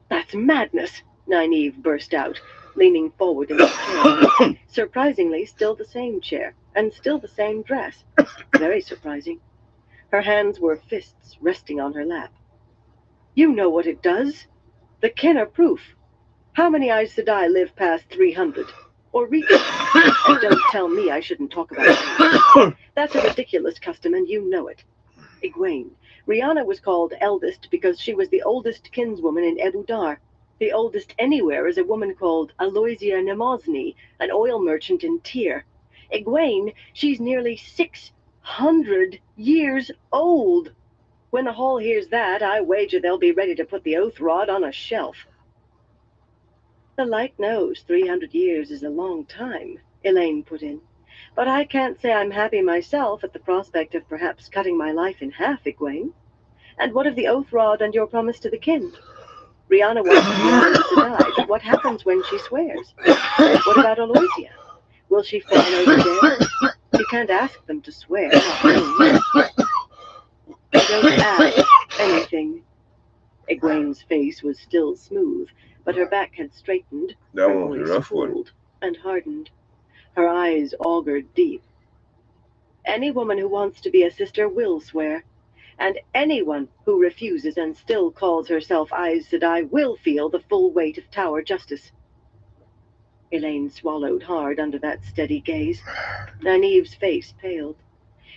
"That's madness!" Nynaeve burst out, leaning forward in the chair. Surprisingly, still the same chair, and still the same dress. Very surprising. Her hands were fists resting on her lap. "You know what it does. The kin are proof. How many Aes Sedai live past 300? Or reach it? And don't tell me I shouldn't talk about it. That's a ridiculous custom, and you know it. Egwene, Rihanna was called eldest because she was the oldest kinswoman in Ebu Dar. The oldest anywhere is a woman called Aloysia Nemosny, an oil merchant in Tyr. Egwene, she's nearly 600 years old. When the Hall hears that, I wager they'll be ready to put the oath rod on a shelf." "The light knows 300 years is a long time," Elaine put in. "But I can't say I'm happy myself at the prospect of perhaps cutting my life in half, Egwene. And what of the oath rod and your promise to the kin? Rihanna wants to be Aes Sedai, but what happens when she swears? What about Aloysia? Will she fawn over there? You can't ask them to swear, not me." "Don't ask anything." Egwene's face was still smooth, but her back had straightened, her voice cooled and hardened. Her eyes augured deep. "Any woman who wants to be a sister will swear, and anyone who refuses and still calls herself Aes Sedai will feel the full weight of Tower justice." Elaine swallowed hard under that steady gaze. Nynaeve's face paled.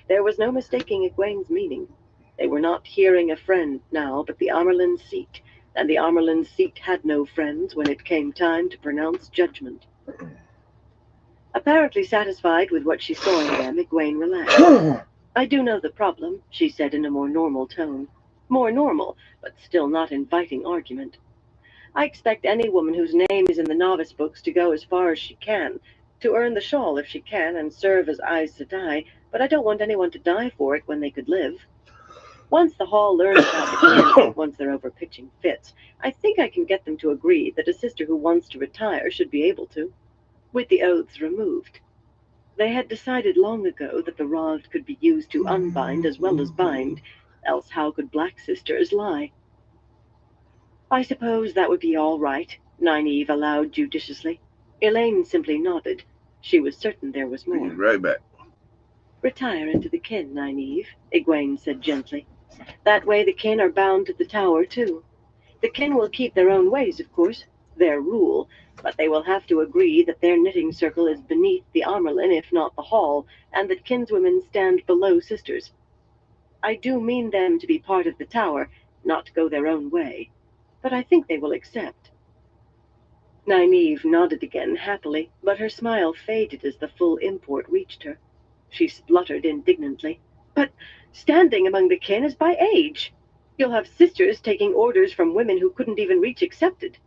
There was no mistaking Egwene's meaning. They were not hearing a friend now, but the Amerlin seat, and the Amerlin seat had no friends when it came time to pronounce judgment. Apparently satisfied with what she saw in them, Egwene relaxed. "I do know the problem," she said in a more normal tone. More normal, but still not inviting argument. "I expect any woman whose name is in the novice books to go as far as she can, to earn the shawl if she can, and serve as Aes Sedai, but I don't want anyone to die for it when they could live. Once the Hall learns about the kin, once they're over pitching fits, I think I can get them to agree that a sister who wants to retire should be able to, with the oaths removed. They had decided long ago that the rod could be used to unbind as well as bind, else how could Black Sisters lie?" "I suppose that would be all right," Nynaeve allowed judiciously. Elaine simply nodded. She was certain there was more. Right back. "Retire into the kin, Nynaeve," Egwene said gently. "That way the kin are bound to the tower, too. The kin will keep their own ways, of course, their rule, but they will have to agree that their knitting circle is beneath the Amerlin, if not the Hall, and that kinswomen stand below sisters. I do mean them to be part of the tower, not go their own way, but I think they will accept." Nynaeve nodded again happily, but her smile faded as the full import reached her. She spluttered indignantly. "But standing among the kin is by age. You'll have sisters taking orders from women who couldn't even reach accepted."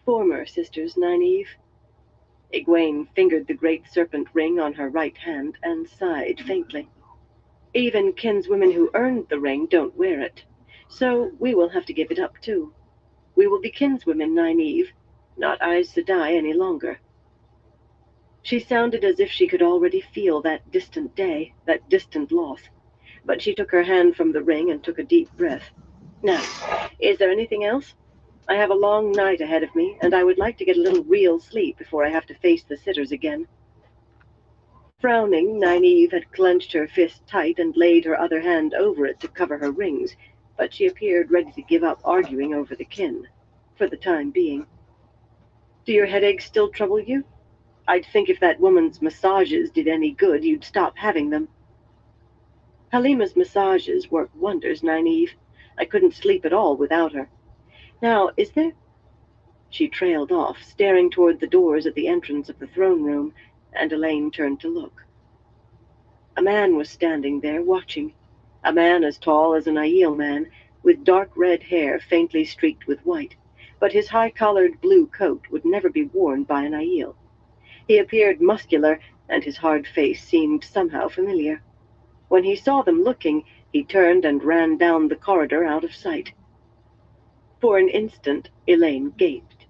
"Former sisters, Nynaeve." Egwene fingered the great serpent ring on her right hand and sighed faintly. "Even kinswomen who earned the ring don't wear it, so we will have to give it up too. We will be kinswomen, Nynaeve, not Aes Sedai any longer." She sounded as if she could already feel that distant day, that distant loss. But she took her hand from the ring and took a deep breath. "Now, is there anything else? I have a long night ahead of me, and I would like to get a little real sleep before I have to face the sitters again." Frowning, Nynaeve had clenched her fist tight and laid her other hand over it to cover her rings, but she appeared ready to give up arguing over the kin, for the time being. "Do your headaches still trouble you? I'd think if that woman's massages did any good, you'd stop having them." "Halima's massages work wonders, Nynaeve. I couldn't sleep at all without her. Now, is there—" She trailed off, staring toward the doors at the entrance of the throne room, and Elaine turned to look. A man was standing there, watching. A man as tall as an Aiel man, with dark red hair faintly streaked with white, but his high-collared blue coat would never be worn by an Aiel. He appeared muscular, and his hard face seemed somehow familiar. When he saw them looking, he turned and ran down the corridor out of sight. For an instant, Elaine gaped.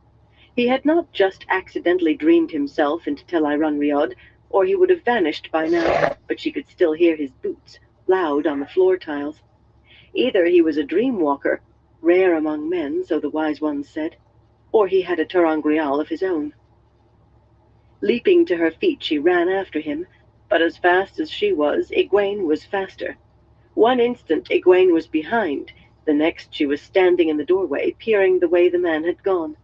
He had not just accidentally dreamed himself into Tel'aran'rhiod, or he would have vanished by now, but she could still hear his boots, loud on the floor tiles. Either he was a dream walker, rare among men, so the wise ones said, or he had a ter'angreal of his own. Leaping to her feet, she ran after him, but as fast as she was, Egwene was faster. One instant, Egwene was behind. The next, she was standing in the doorway, peering the way the man had gone.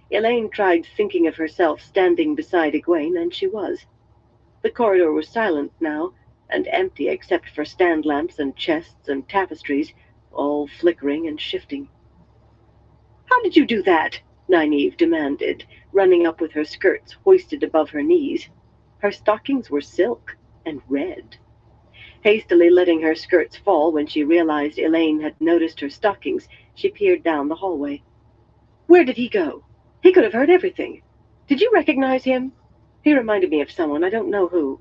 Elaine tried thinking of herself standing beside Egwene, and she was. The corridor was silent now, and empty except for stand lamps and chests and tapestries, all flickering and shifting. "How did you do that?" Nynaeve demanded, running up with her skirts hoisted above her knees. Her stockings were silk and red. Hastily letting her skirts fall when she realized Elaine had noticed her stockings, she peered down the hallway. "Where did he go? He could have heard everything. Did you recognize him? He reminded me of someone, I don't know who."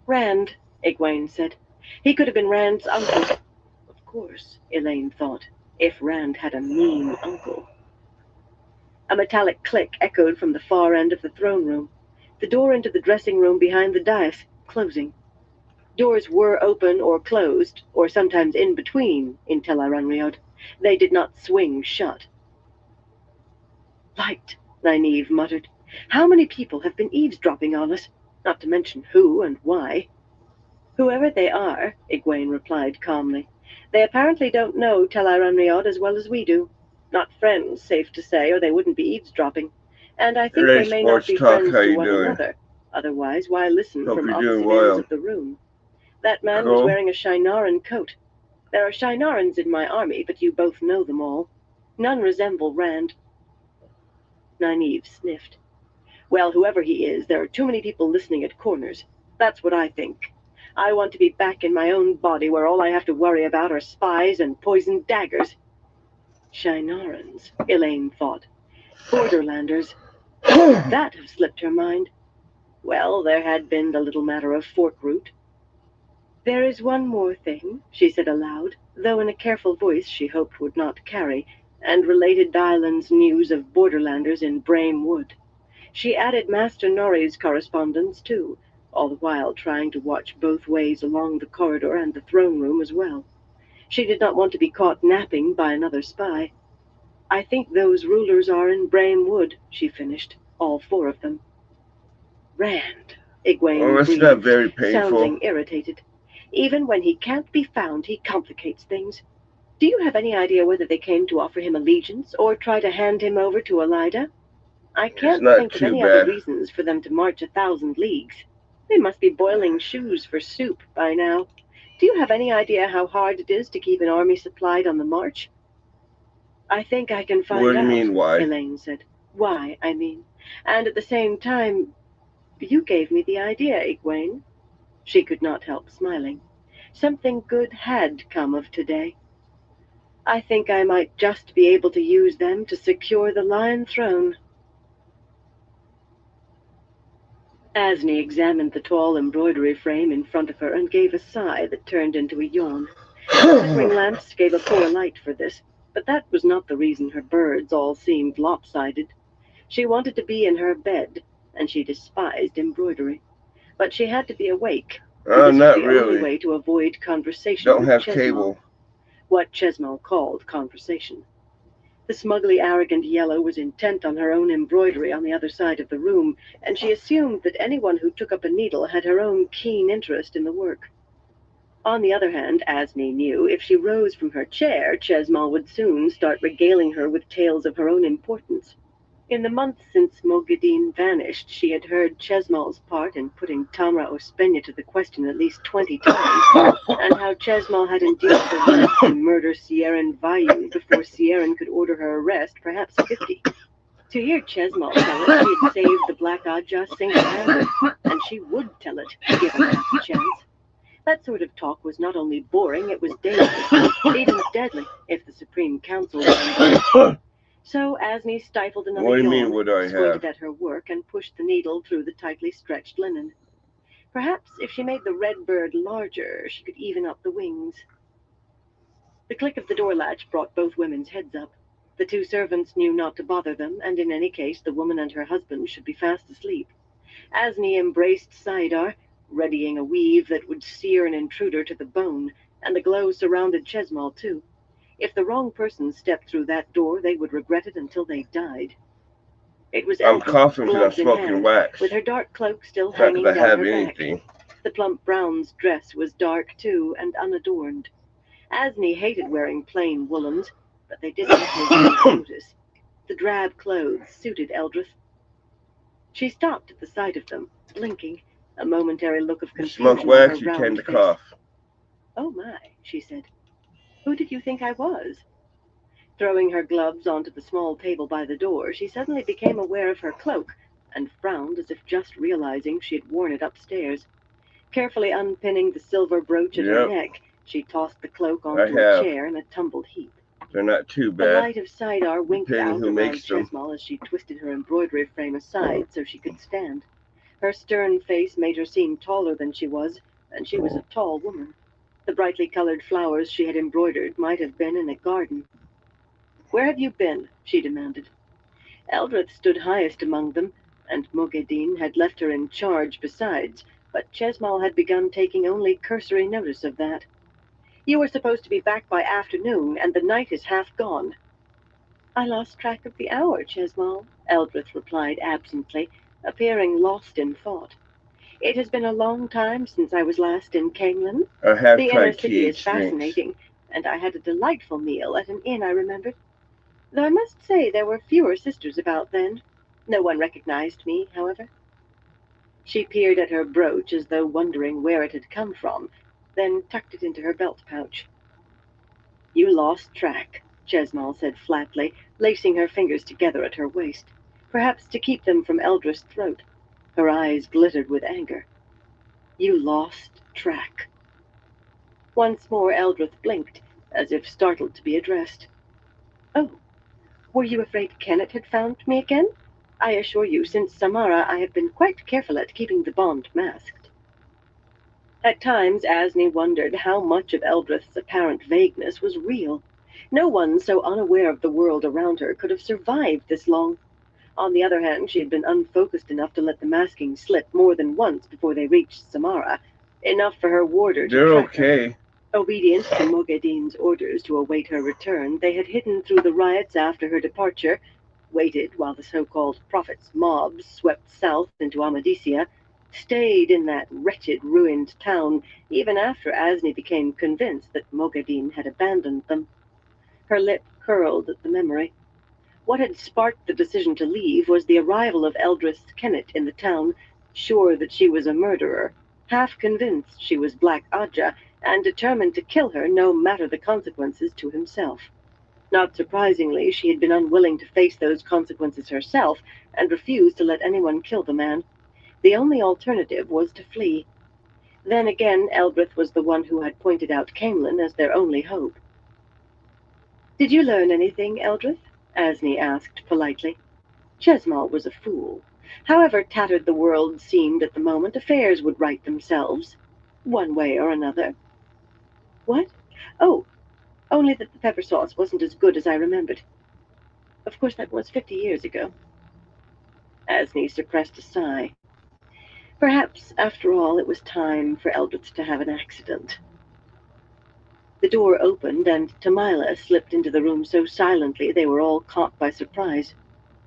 "Rand," Egwene said. "He could have been Rand's uncle." Of course, Elaine thought, if Rand had a mean uncle. A metallic click echoed from the far end of the throne room. The door into the dressing room behind the dais, closing. Doors were open or closed, or sometimes in between, in Tel'aran'rhiod. They did not swing shut. "Light," Nynaeve muttered. "How many people have been eavesdropping on us? Not to mention who and why." "Whoever they are," Egwene replied calmly, "they apparently don't know Tel'aran'rhiod as well as we do. Not friends, safe to say, or they wouldn't be eavesdropping. And I think Hey, they may not Sports be Talk, friends how to you one doing? another. Otherwise, why listen Hope from you're doing opposite ends well. of the room? That man was Cool. wearing a Shinaran coat. There are Shinarans in my army, but you both know them all. None resemble Rand." Nynaeve sniffed. "Well, whoever he is, there are too many people listening at corners. That's what I think. I want to be back in my own body where all I have to worry about are spies and poisoned daggers." Shinarans, Elaine thought. Borderlanders. How could that have slipped her mind? Well, there had been the little matter of Forkroot. "There is one more thing," she said aloud, though in a careful voice she hoped would not carry, and related Dylan's news of Borderlanders in Brame Wood. She added Master Norrie's correspondence, too, all the while trying to watch both ways along the corridor and the throne room as well. She did not want to be caught napping by another spy. "I think those rulers are in Brame Wood," she finished, "all 4 of them." "Rand," Oh, Egwene that's not breathed, very painful. sounding irritated. "Even when he can't be found, he complicates things. Do you have any idea whether they came to offer him allegiance or try to hand him over to Elida? I It's can't not think of too any other bad. reasons for them to march 1,000 leagues. They must be boiling shoes for soup by now. Do you have any idea how hard it is to keep an army supplied on the march? I think I can find out. What do you mean, why? Elaine said. Why, I mean. And at the same time, you gave me the idea, Egwene. She could not help smiling. Something good had come of today. I think I might just be able to use them to secure the Lion Throne. Asney examined the tall embroidery frame in front of her and gave a sigh that turned into a yawn. The flickering lamps gave a poor light for this, but that was not the reason her birds all seemed lopsided. She wanted to be in her bed, and she despised embroidery. But she had to be awake, and this Not was the really. only way to avoid conversation Don't with have Chesmal. cable. What Chesmal called conversation. The smugly arrogant Yellow was intent on her own embroidery on the other side of the room, and she assumed that anyone who took up a needle had her own keen interest in the work. On the other hand, Asney knew, if she rose from her chair, Chesmal would soon start regaling her with tales of her own importance. In the months since Moghedien vanished, she had heard Chesmal's part in putting Tamra Ospenya to the question at least 20 times, and how Chesmal had induced her to murder Sieran Vayu before Sieran could order her arrest, perhaps 50. To hear Chesmal tell it, she had saved the Black Ajah single-handed, and she would tell it, given half a chance. That sort of talk was not only boring, it was dangerous, even deadly, if the Supreme Council was. So Asney stifled another What do you yawn, mean, what do I squinted have? at her work, and pushed the needle through the tightly stretched linen. Perhaps if she made the red bird larger, she could even up the wings. The click of the door latch brought both women's heads up. The two servants knew not to bother them, and in any case the woman and her husband should be fast asleep. Asney embraced Saidar, readying a weave that would sear an intruder to the bone, and the glow surrounded Chesmal too. If the wrong person stepped through that door, they would regret it until they died. It was I'm Eldred, coughing because I'm gloves in smoking hand, wax. with her dark cloak still It's not hanging because I down have her anything. back. The plump Brown's dress was dark too, and unadorned. Asney hated wearing plain woolens, but they didn't notice. The drab clothes suited Eldred. She stopped at the sight of them, blinking, a momentary look of You confusion smoke wax, on her you tend round to face. cough. Oh my, she said. Who did you think I was? Throwing her gloves onto the small table by the door, she suddenly became aware of her cloak, and frowned as if just realizing she had worn it upstairs. Carefully unpinning the silver brooch at her neck, she tossed the cloak onto a chair in a tumbled heap. They're not too The bad. light of Saidar winked Depending out who around makes them. Chesmal as she twisted her embroidery frame aside so she could stand. Her stern face made her seem taller than she was, and she was a tall woman. The brightly colored flowers she had embroidered might have been in a garden. Where have you been? She demanded. Eldred stood highest among them, and Moghedien had left her in charge besides, but Chesmal had begun taking only cursory notice of that. You were supposed to be back by afternoon, and the night is half gone. I lost track of the hour, Chesmal, Eldred replied absently, appearing lost in thought. It has been a long time since I was last in Camelin. I have The inner tried city is TH drinks. fascinating, and I had a delightful meal at an inn I remembered. Though I must say there were fewer sisters about then. No one recognized me, however. She peered at her brooch as though wondering where it had come from, then tucked it into her belt pouch. You lost track, Chesmal said flatly, lacing her fingers together at her waist, perhaps to keep them from Eldred's throat. Her eyes glittered with anger. You lost track. Once more Eldred blinked, as if startled to be addressed. Oh, were you afraid Kenneth had found me again? I assure you, since Samara, I have been quite careful at keeping the bond masked. At times, Asney wondered how much of Eldred's apparent vagueness was real. No one so unaware of the world around her could have survived this long. On the other hand, she had been unfocused enough to let the masking slip more than once before they reached Samara, enough for her warder to track her. Obedient to Moghedien's orders to await her return, they had hidden through the riots after her departure, waited while the so-called Prophet's mobs swept south into Amadisia, stayed in that wretched, ruined town, even after Asney became convinced that Moghedien had abandoned them. Her lip curled at the memory. What had sparked the decision to leave was the arrival of Eldris Kennett in the town, sure that she was a murderer, half convinced she was Black Ajah, and determined to kill her no matter the consequences to himself. Not surprisingly, she had been unwilling to face those consequences herself, and refused to let anyone kill the man. The only alternative was to flee. Then again, Eldrith was the one who had pointed out Camelin as their only hope. "Did you learn anything, Eldrith?" Asney asked politely. Chesmal was a fool. However tattered the world seemed at the moment, affairs would right themselves, one way or another. "What? Oh, only that the pepper sauce wasn't as good as I remembered. Of course, that was 50 years ago." Asney suppressed a sigh. Perhaps, after all, it was time for Eldrith to have an accident. The door opened, and Tamila slipped into the room so silently they were all caught by surprise.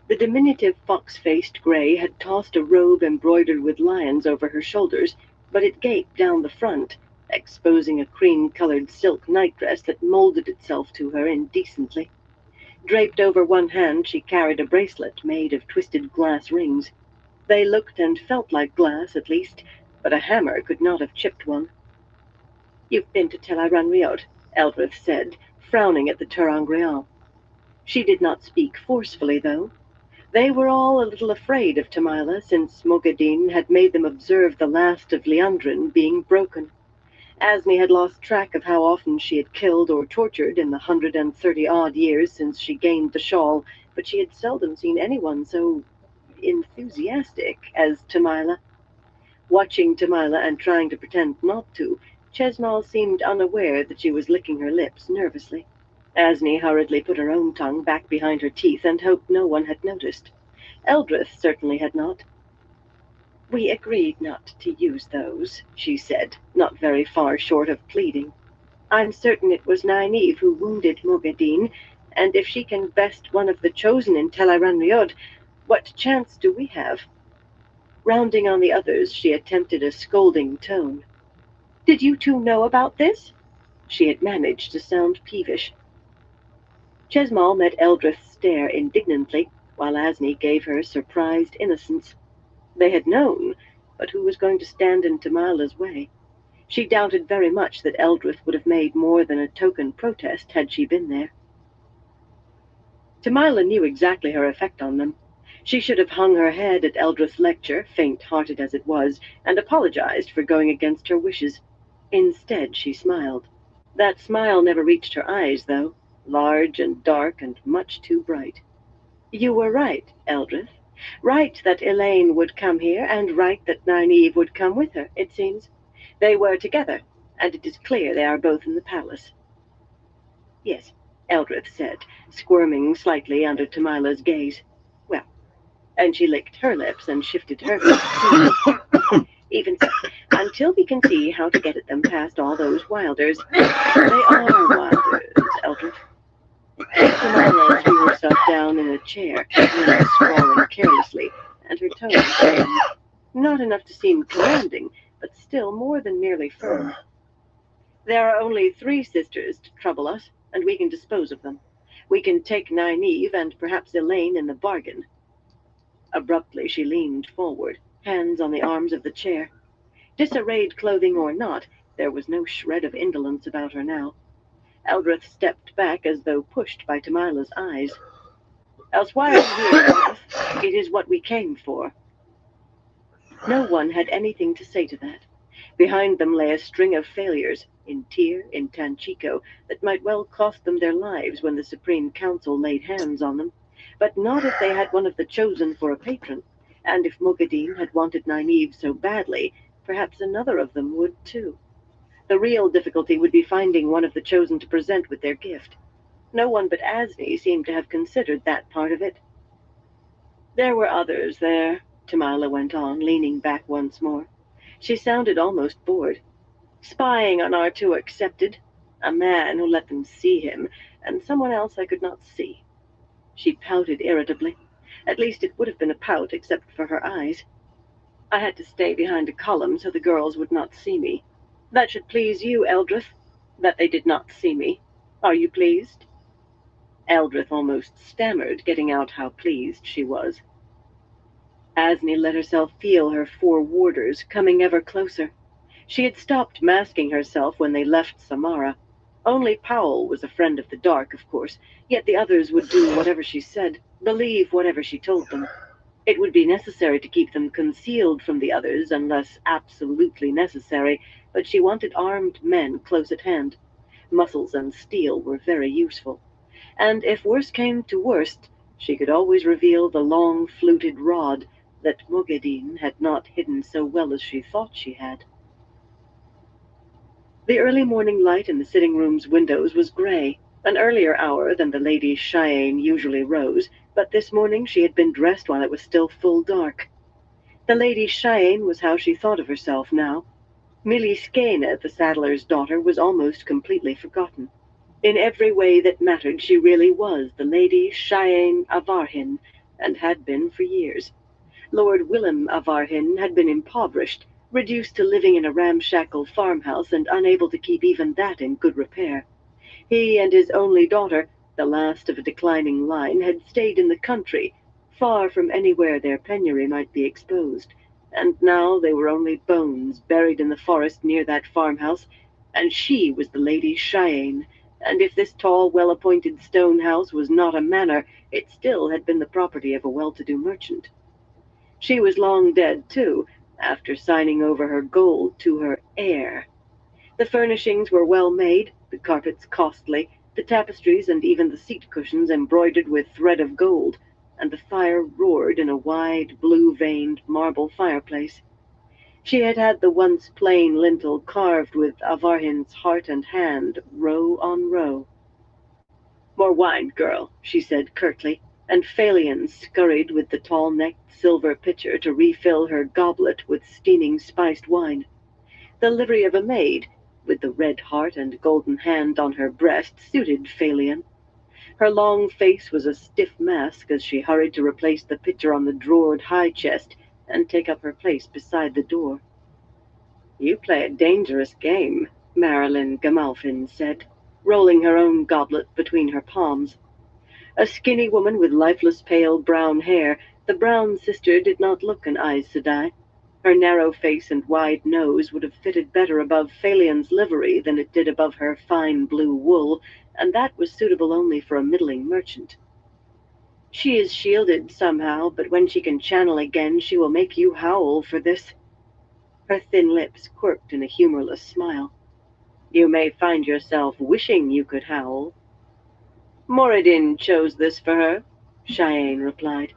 The diminutive fox-faced Grey had tossed a robe embroidered with lions over her shoulders, but it gaped down the front, exposing a cream-colored silk nightdress that molded itself to her indecently. Draped over one hand, she carried a bracelet made of twisted glass rings. They looked and felt like glass, at least, but a hammer could not have chipped one. "You've been to Tel Iran-Riod," Eldrith said, frowning at the Terangreal. She did not speak forcefully, though. They were all a little afraid of Tamila, since Mogadin had made them observe the last of Leandrin being broken. Asney had lost track of how often she had killed or tortured in the 130-odd years since she gained the shawl, but she had seldom seen anyone so enthusiastic as Tamila. Watching Tamila and trying to pretend not to, Chesmal seemed unaware that she was licking her lips nervously. Asney hurriedly put her own tongue back behind her teeth and hoped no one had noticed. Eldrith certainly had not. "We agreed not to use those," she said, not very far short of pleading. "I'm certain it was Nynaeve who wounded Mogadin, and if she can best one of the chosen in Tel Iran-Riod, what chance do we have?" Rounding on the others, she attempted a scolding tone. "Did you two know about this?" She had managed to sound peevish. Chesmal met Eldrith's stare indignantly, while Asney gave her surprised innocence. They had known, but who was going to stand in Tamila's way? She doubted very much that Eldrith would have made more than a token protest had she been there. Tamila knew exactly her effect on them. She should have hung her head at Eldrith's lecture, faint-hearted as it was, and apologized for going against her wishes. Instead, she smiled. That smile never reached her eyes, though, large and dark and much too bright. "You were right, Eldrith. Right that Elaine would come here, and right that Nynaeve would come with her, it seems. They were together, and it is clear they are both in the palace." "Yes," Eldrith said, squirming slightly under Tamila's gaze. "Well," and she licked her lips and shifted her hips. "Even so, until we can see how to get at them past all those Wilders—" "They are Wilders, Eldrith." Tamila threw herself down in a chair, scrawling carelessly, and her tone firm. Not enough to seem commanding, but still more than merely firm. "There are only 3 sisters to trouble us, and we can dispose of them. We can take Nynaeve and perhaps Elaine in the bargain." Abruptly she leaned forward, hands on the arms of the chair. Disarrayed clothing or not, there was no shred of indolence about her now. Eldrith stepped back as though pushed by Tamila's eyes. "Else why are you here, Eldrith? It is what we came for." No one had anything to say to that. Behind them lay a string of failures, in Tyr, in Tanchico, that might well cost them their lives when the Supreme Council laid hands on them, but not if they had one of the chosen for a patron, and if Mogadin had wanted Nynaeve so badly, perhaps another of them would too. The real difficulty would be finding one of the chosen to present with their gift. No one but Asney seemed to have considered that part of it. "There were others there," Tamila went on, leaning back once more. She sounded almost bored. "Spying on our 2 accepted. A man who let them see him, and someone else I could not see." She pouted irritably. At least it would have been a pout, except for her eyes. "I had to stay behind a column so the girls would not see me. That should please you, Eldrith, that they did not see me. Are you pleased?" Eldrith almost stammered, getting out how pleased she was. Asney let herself feel her 4 warders coming ever closer. She had stopped masking herself when they left Samara. Only Powell was a friend of the dark, of course, yet the others would do whatever she said, believe whatever she told them. It would be necessary to keep them concealed from the others unless absolutely necessary, but she wanted armed men close at hand. Muscles and steel were very useful. And if worst came to worst, she could always reveal the long fluted rod that Moghedin had not hidden so well as she thought she had. The early morning light in the sitting-room's windows was gray, an earlier hour than the Lady Cheyenne usually rose, but this morning she had been dressed while it was still full dark. The Lady Cheyenne was how she thought of herself now. Millie Skene, the saddler's daughter, was almost completely forgotten. In every way that mattered, she really was the Lady Cheyenne Avarhin, and had been for years. Lord Willem Avarhin had been impoverished, reduced to living in a ramshackle farmhouse and unable to keep even that in good repair. He and his only daughter, the last of a declining line, had stayed in the country, far from anywhere their penury might be exposed, and now they were only bones buried in the forest near that farmhouse, and she was the Lady Cheyenne, and if this tall, well-appointed stone house was not a manor, it still had been the property of a well-to-do merchant. She was long dead, too, after signing over her gold to her heir. The furnishings were well made, the carpets costly, the tapestries and even the seat cushions embroidered with thread of gold, and the fire roared in a wide, blue-veined marble fireplace. She had had the once plain lintel carved with Avarhin's heart and hand, row on row. "More wine, girl," she said curtly, and Phalion scurried with the tall-necked silver pitcher to refill her goblet with steaming spiced wine. The livery of a maid, with the red heart and golden hand on her breast, suited Phalion. Her long face was a stiff mask as she hurried to replace the pitcher on the drawered high chest and take up her place beside the door. "You play a dangerous game," Marilyn Gamalfin said, rolling her own goblet between her palms. A skinny woman with lifeless pale brown hair, the brown sister did not look an Aes Sedai. Her narrow face and wide nose would have fitted better above Phalion's livery than it did above her fine blue wool, and that was suitable only for a middling merchant. "She is shielded somehow, but when she can channel again, she will make you howl for this." Her thin lips quirked in a humorless smile. "You may find yourself wishing you could howl." "Moradin chose this for her," Cheyenne replied.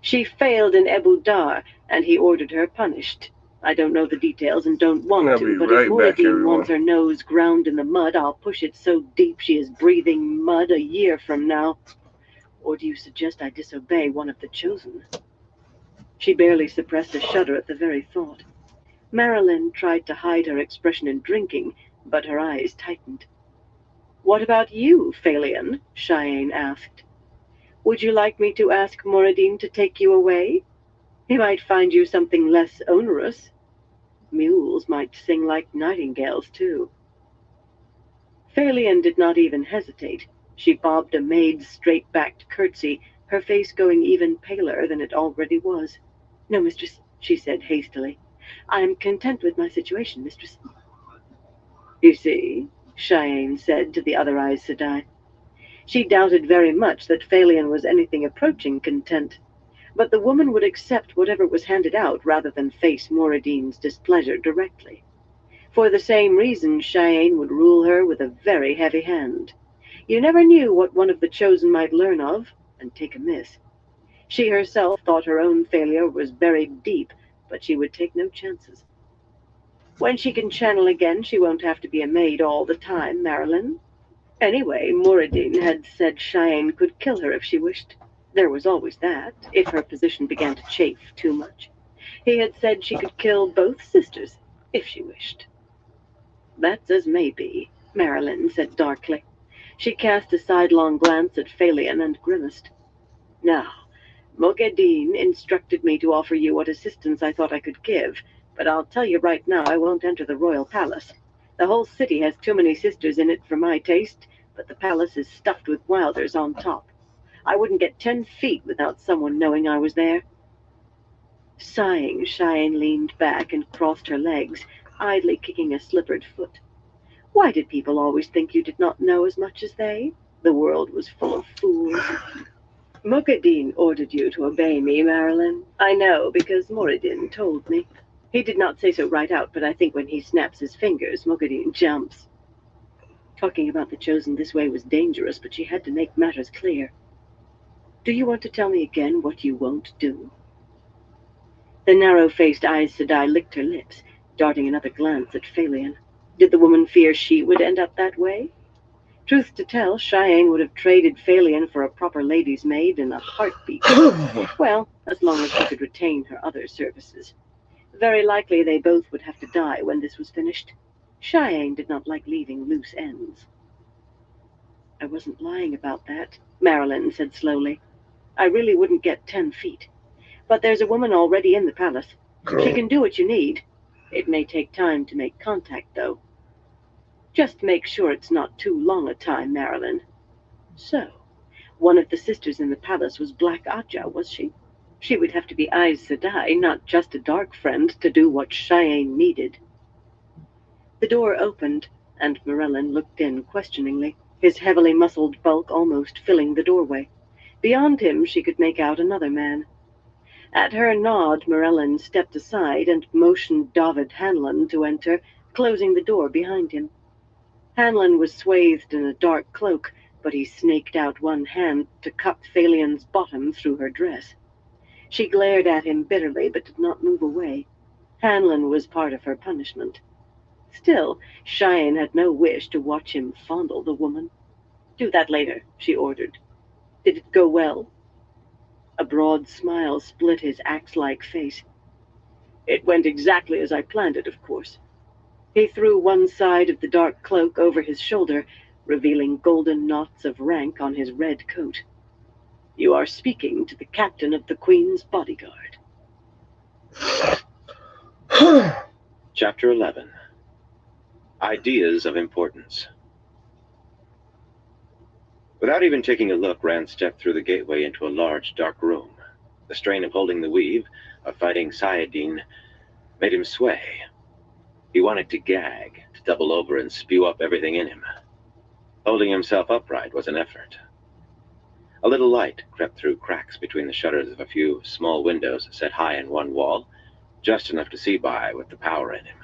"She failed in Ebu Dar, and he ordered her punished. I don't know the details and don't want to, but if Moradin wants her nose ground in the mud, I'll push it so deep she is breathing mud a year from now. Or do you suggest I disobey one of the chosen?" She barely suppressed a shudder at the very thought. Marilyn tried to hide her expression in drinking, but her eyes tightened. "What about you, Phalion?" Cheyenne asked. "Would you like me to ask Moradin to take you away? He might find you something less onerous. Mules might sing like nightingales, too." Phalion did not even hesitate. She bobbed a maid's straight-backed curtsy, her face going even paler than it already was. "No, mistress," she said hastily. "I am content with my situation, mistress." "You see," Cheyenne said to the other Aes Sedai. She doubted very much that Phalion was anything approaching content. But the woman would accept whatever was handed out rather than face Moradin's displeasure directly. For the same reason, Cheyenne would rule her with a very heavy hand. You never knew what one of the chosen might learn of and take amiss. She herself thought her own failure was buried deep, but she would take no chances. "When she can channel again, she won't have to be a maid all the time, Marilyn." Anyway, Moradin had said Cheyenne could kill her if she wished. There was always that, if her position began to chafe too much. He had said she could kill both sisters, if she wished. "That's as may be," Marilyn said darkly. She cast a sidelong glance at Phalion and grimaced. "Now, Moghedin instructed me to offer you what assistance I thought I could give, but I'll tell you right now I won't enter the royal palace. The whole city has too many sisters in it for my taste, but the palace is stuffed with wilders on top. I wouldn't get 10 feet without someone knowing I was there." Sighing, Cheyenne leaned back and crossed her legs, idly kicking a slippered foot. Why did people always think you did not know as much as they? The world was full of fools. Mukadeen ordered you to obey me, Marilyn. I know, because Moradin told me. He did not say so right out, but I think when he snaps his fingers, Mukadeen jumps. Talking about the Chosen this way was dangerous, but she had to make matters clear. Do you want to tell me again what you won't do? The narrow-faced Aes Sedai licked her lips, darting another glance at Phalion. Did the woman fear she would end up that way? Truth to tell, Cheyenne would have traded Phalion for a proper lady's maid in a heartbeat. Well, as long as she could retain her other services. Very likely they both would have to die when this was finished. Cheyenne did not like leaving loose ends. I wasn't lying about that, Marilyn said slowly. I really wouldn't get 10 feet. But there's a woman already in the palace. She can do what you need. It may take time to make contact, though. Just make sure it's not too long a time, Marilyn. So, one of the sisters in the palace was Black Aja, was she? She would have to be Aes Sedai, not just a dark friend, to do what Cheyenne needed. The door opened, and Marilyn looked in questioningly, his heavily muscled bulk almost filling the doorway. Beyond him she could make out another man. At her nod, Marilyn stepped aside and motioned David Hanlon to enter, closing the door behind him. Hanlon was swathed in a dark cloak, but he snaked out one hand to cup Phalion's bottom through her dress. She glared at him bitterly, but did not move away. Hanlon was part of her punishment. Still, Cheyenne had no wish to watch him fondle the woman. Do that later, she ordered. Did it go well? A broad smile split his axe-like face. It went exactly as I planned it, of course. He threw one side of the dark cloak over his shoulder, revealing golden knots of rank on his red coat. You are speaking to the captain of the Queen's bodyguard. Chapter 11. Ideas of Importance. Without even taking a look, Rand stepped through the gateway into a large, dark room. The strain of holding the weave, of fighting Sayadin, made him sway. He wanted to gag, to double over and spew up everything in him. Holding himself upright was an effort. A little light crept through cracks between the shutters of a few small windows set high in one wall, just enough to see by with the power in him.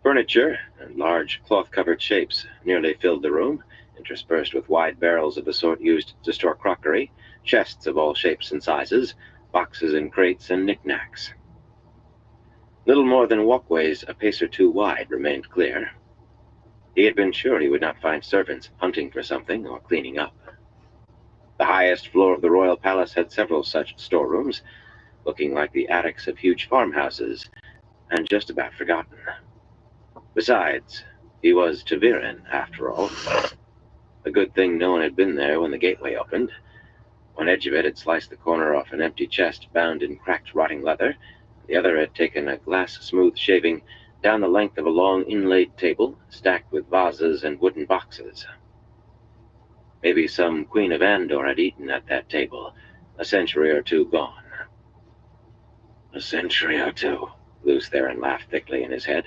Furniture and large cloth-covered shapes nearly filled the room, interspersed with wide barrels of the sort used to store crockery, chests of all shapes and sizes, boxes and crates and knickknacks. Little more than walkways a pace or two wide remained clear. He had been sure he would not find servants hunting for something or cleaning up. The highest floor of the royal palace had several such storerooms, looking like the attics of huge farmhouses, and just about forgotten. Besides, he was Taviran, after all. A good thing no one had been there when the gateway opened. One edge of it had sliced the corner off an empty chest bound in cracked, rotting leather. The other had taken a glass-smooth shaving down the length of a long inlaid table, stacked with vases and wooden boxes. Maybe some Queen of Andor had eaten at that table, a century or two gone. A century or two, Lews Therin laughed thickly in his head.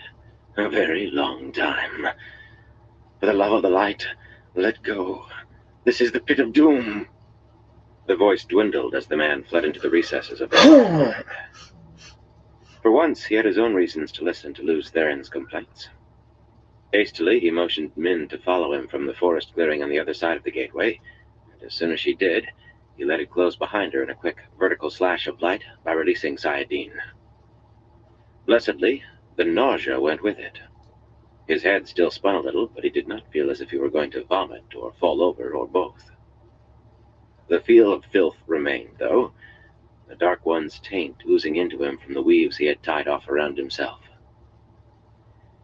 A very long time. For the love of the light, let go. This is the pit of doom. The voice dwindled as the man fled into the recesses of the mind. For once, he had his own reasons to listen to Lews Therin's complaints. Hastily, he motioned Min to follow him from the forest clearing on the other side of the gateway, and as soon as she did, he let it close behind her in a quick vertical slash of light by releasing Sayadin. Blessedly, the nausea went with it. His head still spun a little, but he did not feel as if he were going to vomit or fall over or both. The feel of filth remained, though, the Dark One's taint oozing into him from the weaves he had tied off around himself.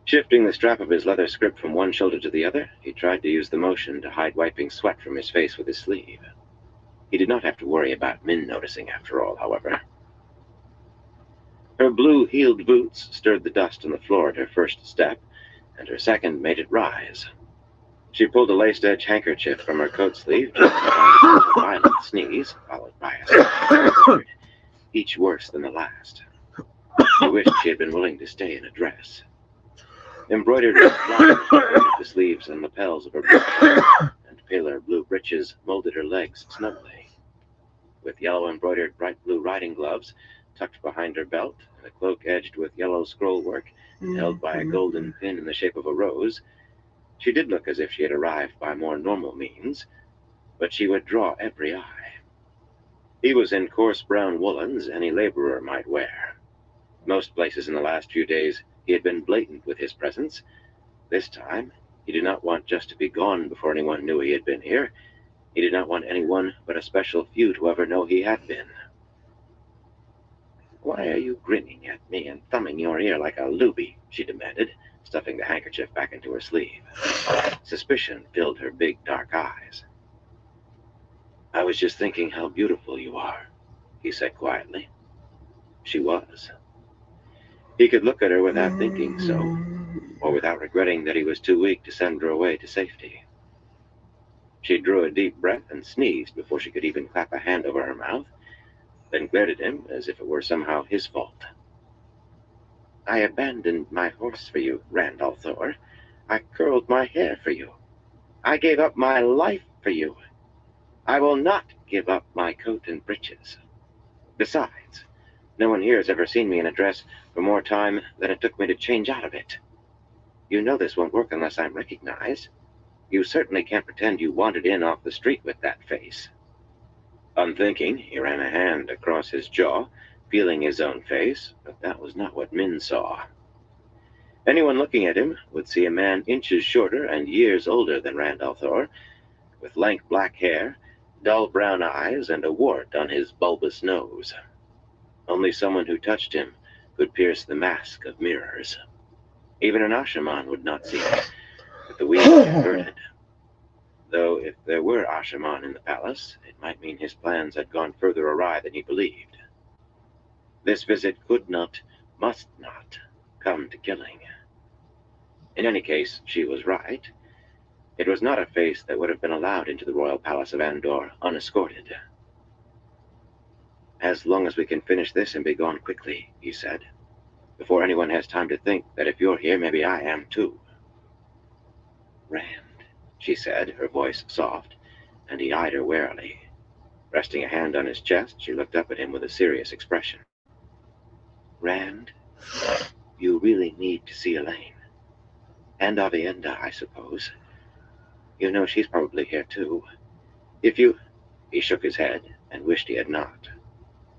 Shifting the strap of his leather script from one shoulder to the other, he tried to use the motion to hide wiping sweat from his face with his sleeve. He did not have to worry about Min noticing after all, however. Her blue-heeled boots stirred the dust on the floor at her first step, and her second made it rise. She pulled a laced-edge handkerchief from her coat sleeve, just in time to catch a violent sneeze, followed by a word, each worse than the last. She wished she had been willing to stay in a dress. Embroidered red flowers coated the sleeves and lapels of her blue coat, and paler blue breeches molded her legs snugly. With yellow embroidered bright blue riding gloves tucked behind her belt, and a cloak edged with yellow scrollwork and held by a golden pin in the shape of a rose, she did look as if she had arrived by more normal means, but she would draw every eye. He was in coarse brown woolens any laborer might wear. Most places in the last few days he had been blatant with his presence. This time he did not want just to be gone before anyone knew he had been here. He did not want anyone but a special few to ever know he had been. "Why are you grinning at me and thumbing your ear like a looby?" she demanded, stuffing the handkerchief back into her sleeve. Suspicion filled her big dark eyes. "I was just thinking how beautiful you are," he said quietly. She was. He could look at her without thinking so, or without regretting that he was too weak to send her away to safety. She drew a deep breath and sneezed before she could even clap a hand over her mouth, then glared at him as if it were somehow his fault. "I abandoned my horse for you, Randall Thor. I curled my hair for you. I gave up my life for you. I will not give up my coat and breeches. Besides, no one here has ever seen me in a dress for more time than it took me to change out of it. You know this won't work unless I'm recognized. You certainly can't pretend you wandered in off the street with that face." Unthinking, he ran a hand across his jaw, feeling his own face, but that was not what Min saw. Anyone looking at him would see a man inches shorter and years older than Randall Thor, with lank black hair, dull brown eyes, and a wart on his bulbous nose. Only someone who touched him could pierce the mask of mirrors. Even an Ashaman would not see it, but the weave was inverted. Though if there were Ashaman in the palace, it might mean his plans had gone further awry than he believed. This visit could not, must not, come to killing. In any case, she was right. It was not a face that would have been allowed into the royal palace of Andor unescorted. "As long as we can finish this and be gone quickly," he said, "before anyone has time to think that if you're here, maybe I am too." "Rand," she said, her voice soft, and he eyed her warily. Resting a hand on his chest, she looked up at him with a serious expression. "Rand, you really need to see Elaine. And Avienda, I suppose. You know she's probably here too. If you—" He shook his head and wished he had not.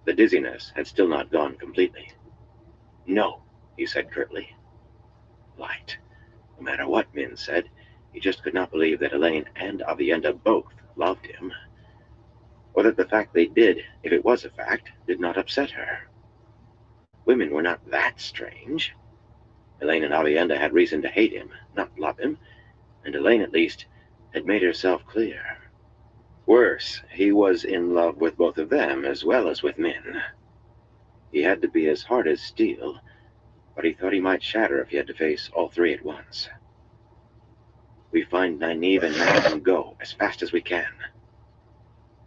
The dizziness had still not gone completely. "No," he said curtly. Light. No matter what Min said, he just could not believe that Elaine and Avienda both loved him. Or that the fact they did, if it was a fact, did not upset her. Women were not that strange. Elaine and Avienda had reason to hate him, not love him, and Elaine, at least, had made herself clear. Worse, he was in love with both of them as well as with Min. He had to be as hard as steel, but he thought he might shatter if he had to face all three at once. "We find Nynaeve and Matt and go, as fast as we can."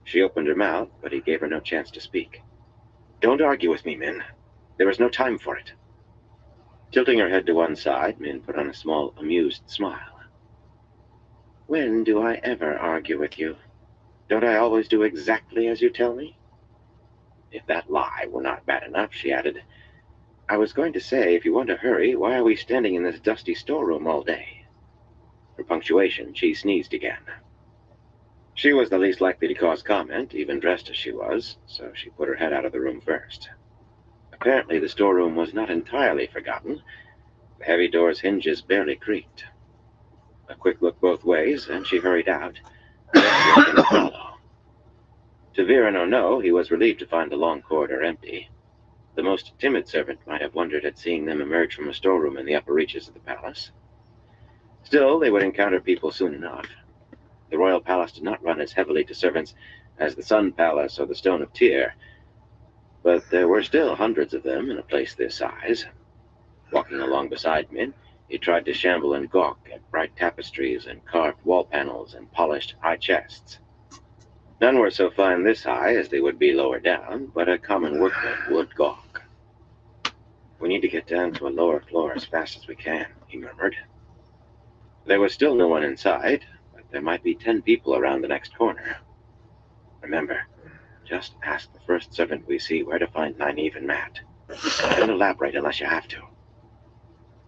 She opened her mouth, but he gave her no chance to speak. "Don't argue with me, Min. There is no time for it." Tilting her head to one side, Min put on a small, amused smile. "When do I ever argue with you? Don't I always do exactly as you tell me?" If that lie were not bad enough, she added, "I was going to say, if you want to hurry, why are we standing in this dusty storeroom all day?" For punctuation, she sneezed again. She was the least likely to cause comment, even dressed as she was, so she put her head out of the room first. Apparently the storeroom was not entirely forgotten. The heavy door's hinges barely creaked. A quick look both ways, and she hurried out. The rest was going to follow. To Viren or no, he was relieved to find the long corridor empty. The most timid servant might have wondered at seeing them emerge from a storeroom in the upper reaches of the palace. Still, they would encounter people soon enough. The royal palace did not run as heavily to servants as the Sun Palace or the Stone of Tyr, but there were still hundreds of them in a place this size. Walking along beside Min, he tried to shamble and gawk at bright tapestries and carved wall panels and polished high chests. None were so fine this high as they would be lower down, but a common workman would gawk. "We need to get down to a lower floor as fast as we can," he he murmured. There was still no one inside, but there might be 10 people around the next corner. Remember, just ask the first servant we see where to find Nynaeve and Matt. Don't elaborate unless you have to.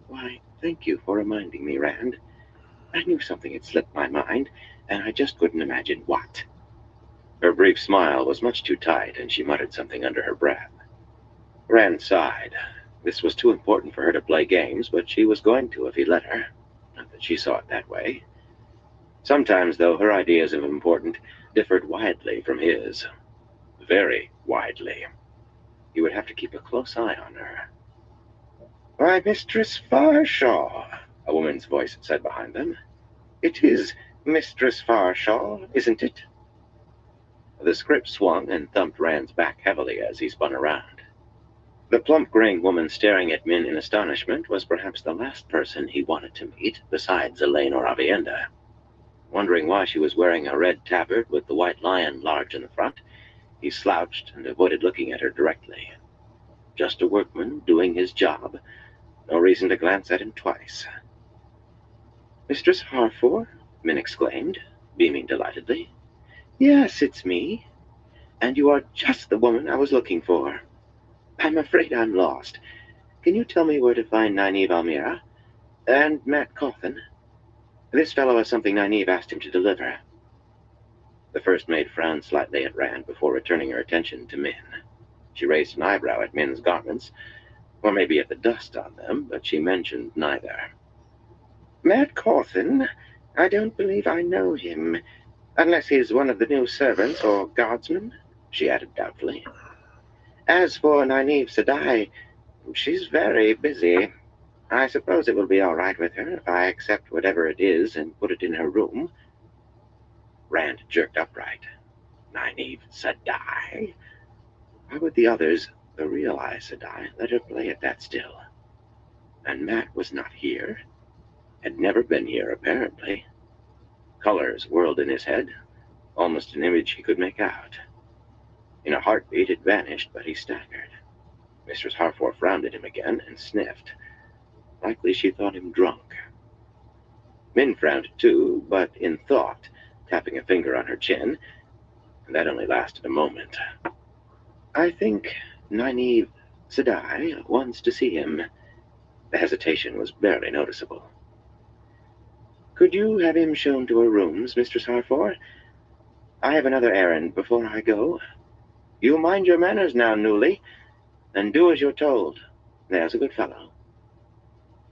Why, thank you for reminding me, Rand. I knew something had slipped my mind, and I just couldn't imagine what. Her brief smile was much too tight, and she muttered something under her breath. Rand sighed. This was too important for her to play games, but she was going to if he let her. Not that she saw it that way. Sometimes, though, her ideas of important differed widely from his. Very widely. He would have to keep a close eye on her. "Why, Mistress Farshaw," a woman's voice said behind them. "It is Mistress Farshaw, isn't it?" The script swung and thumped Rand's back heavily as he spun around. The plump graying woman staring at Min in astonishment was perhaps the last person he wanted to meet besides Elaine or Avienda. Wondering why she was wearing a red tabard with the white lion large in the front, he slouched and avoided looking at her directly. Just a workman doing his job. No reason to glance at him twice. "Mistress Harfor?" Min exclaimed, beaming delightedly. "Yes, it's me. And you are just the woman I was looking for. I'm afraid I'm lost. Can you tell me where to find Nynaeve Almira? And Matt Cawthon? This fellow has something Nynaeve asked him to deliver." The first maid frowned slightly at Rand before returning her attention to Min. She raised an eyebrow at Min's garments, or maybe at the dust on them, but she mentioned neither. "Matt Cawthon? I don't believe I know him, unless he's one of the new servants or guardsmen," she added doubtfully. "As for Nynaeve Sedai, she's very busy. I suppose it will be all right with her if I accept whatever it is and put it in her room." Rand jerked upright. Nynaeve Sedai? Why would the others, the real Aes Sedai, let her play at that still? And Matt was not here? Had never been here, apparently. Colors whirled in his head, almost an image he could make out. In a heartbeat it vanished, but he staggered. Mistress Harfor frowned at him again and sniffed. Likely she thought him drunk. Min frowned too, but in thought, tapping a finger on her chin, and that only lasted a moment. "I think Nynaeve Sedai wants to see him." The hesitation was barely noticeable. "Could you have him shown to her rooms, Mistress Harfor? I have another errand before I go. You mind your manners now, Newly, and do as you're told. There's a good fellow."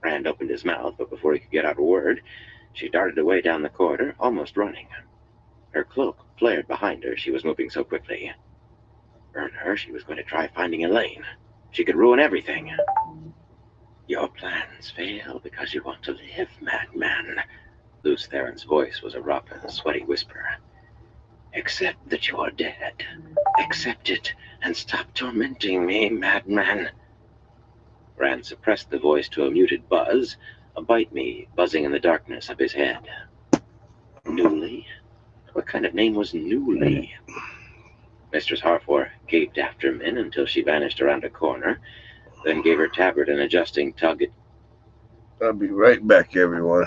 Rand opened his mouth, but before he could get out a word, she darted away down the corridor, almost running. Her cloak flared behind her, she was moving so quickly. Burn her, she was going to try finding Elaine. She could ruin everything. "Your plans fail because you want to live, madman." Luce Theron's voice was a rough and sweaty whisper. "Accept that you are dead. Accept it, and stop tormenting me, madman." Rand suppressed the voice to a muted buzz, a bite me buzzing in the darkness of his head. Newly? What kind of name was Newly? Mistress Harfor gaped after Min until she vanished around a corner, then gave her tabard an adjusting tug. I'll be right back, everyone.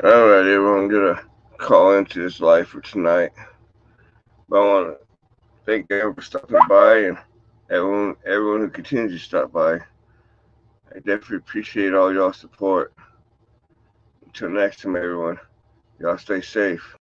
All right, everyone, get a call into this live for tonight. But I want to thank everyone for stopping by and everyone who continues to stop by. I definitely appreciate all y'all's support. Until next time, everyone, y'all stay safe.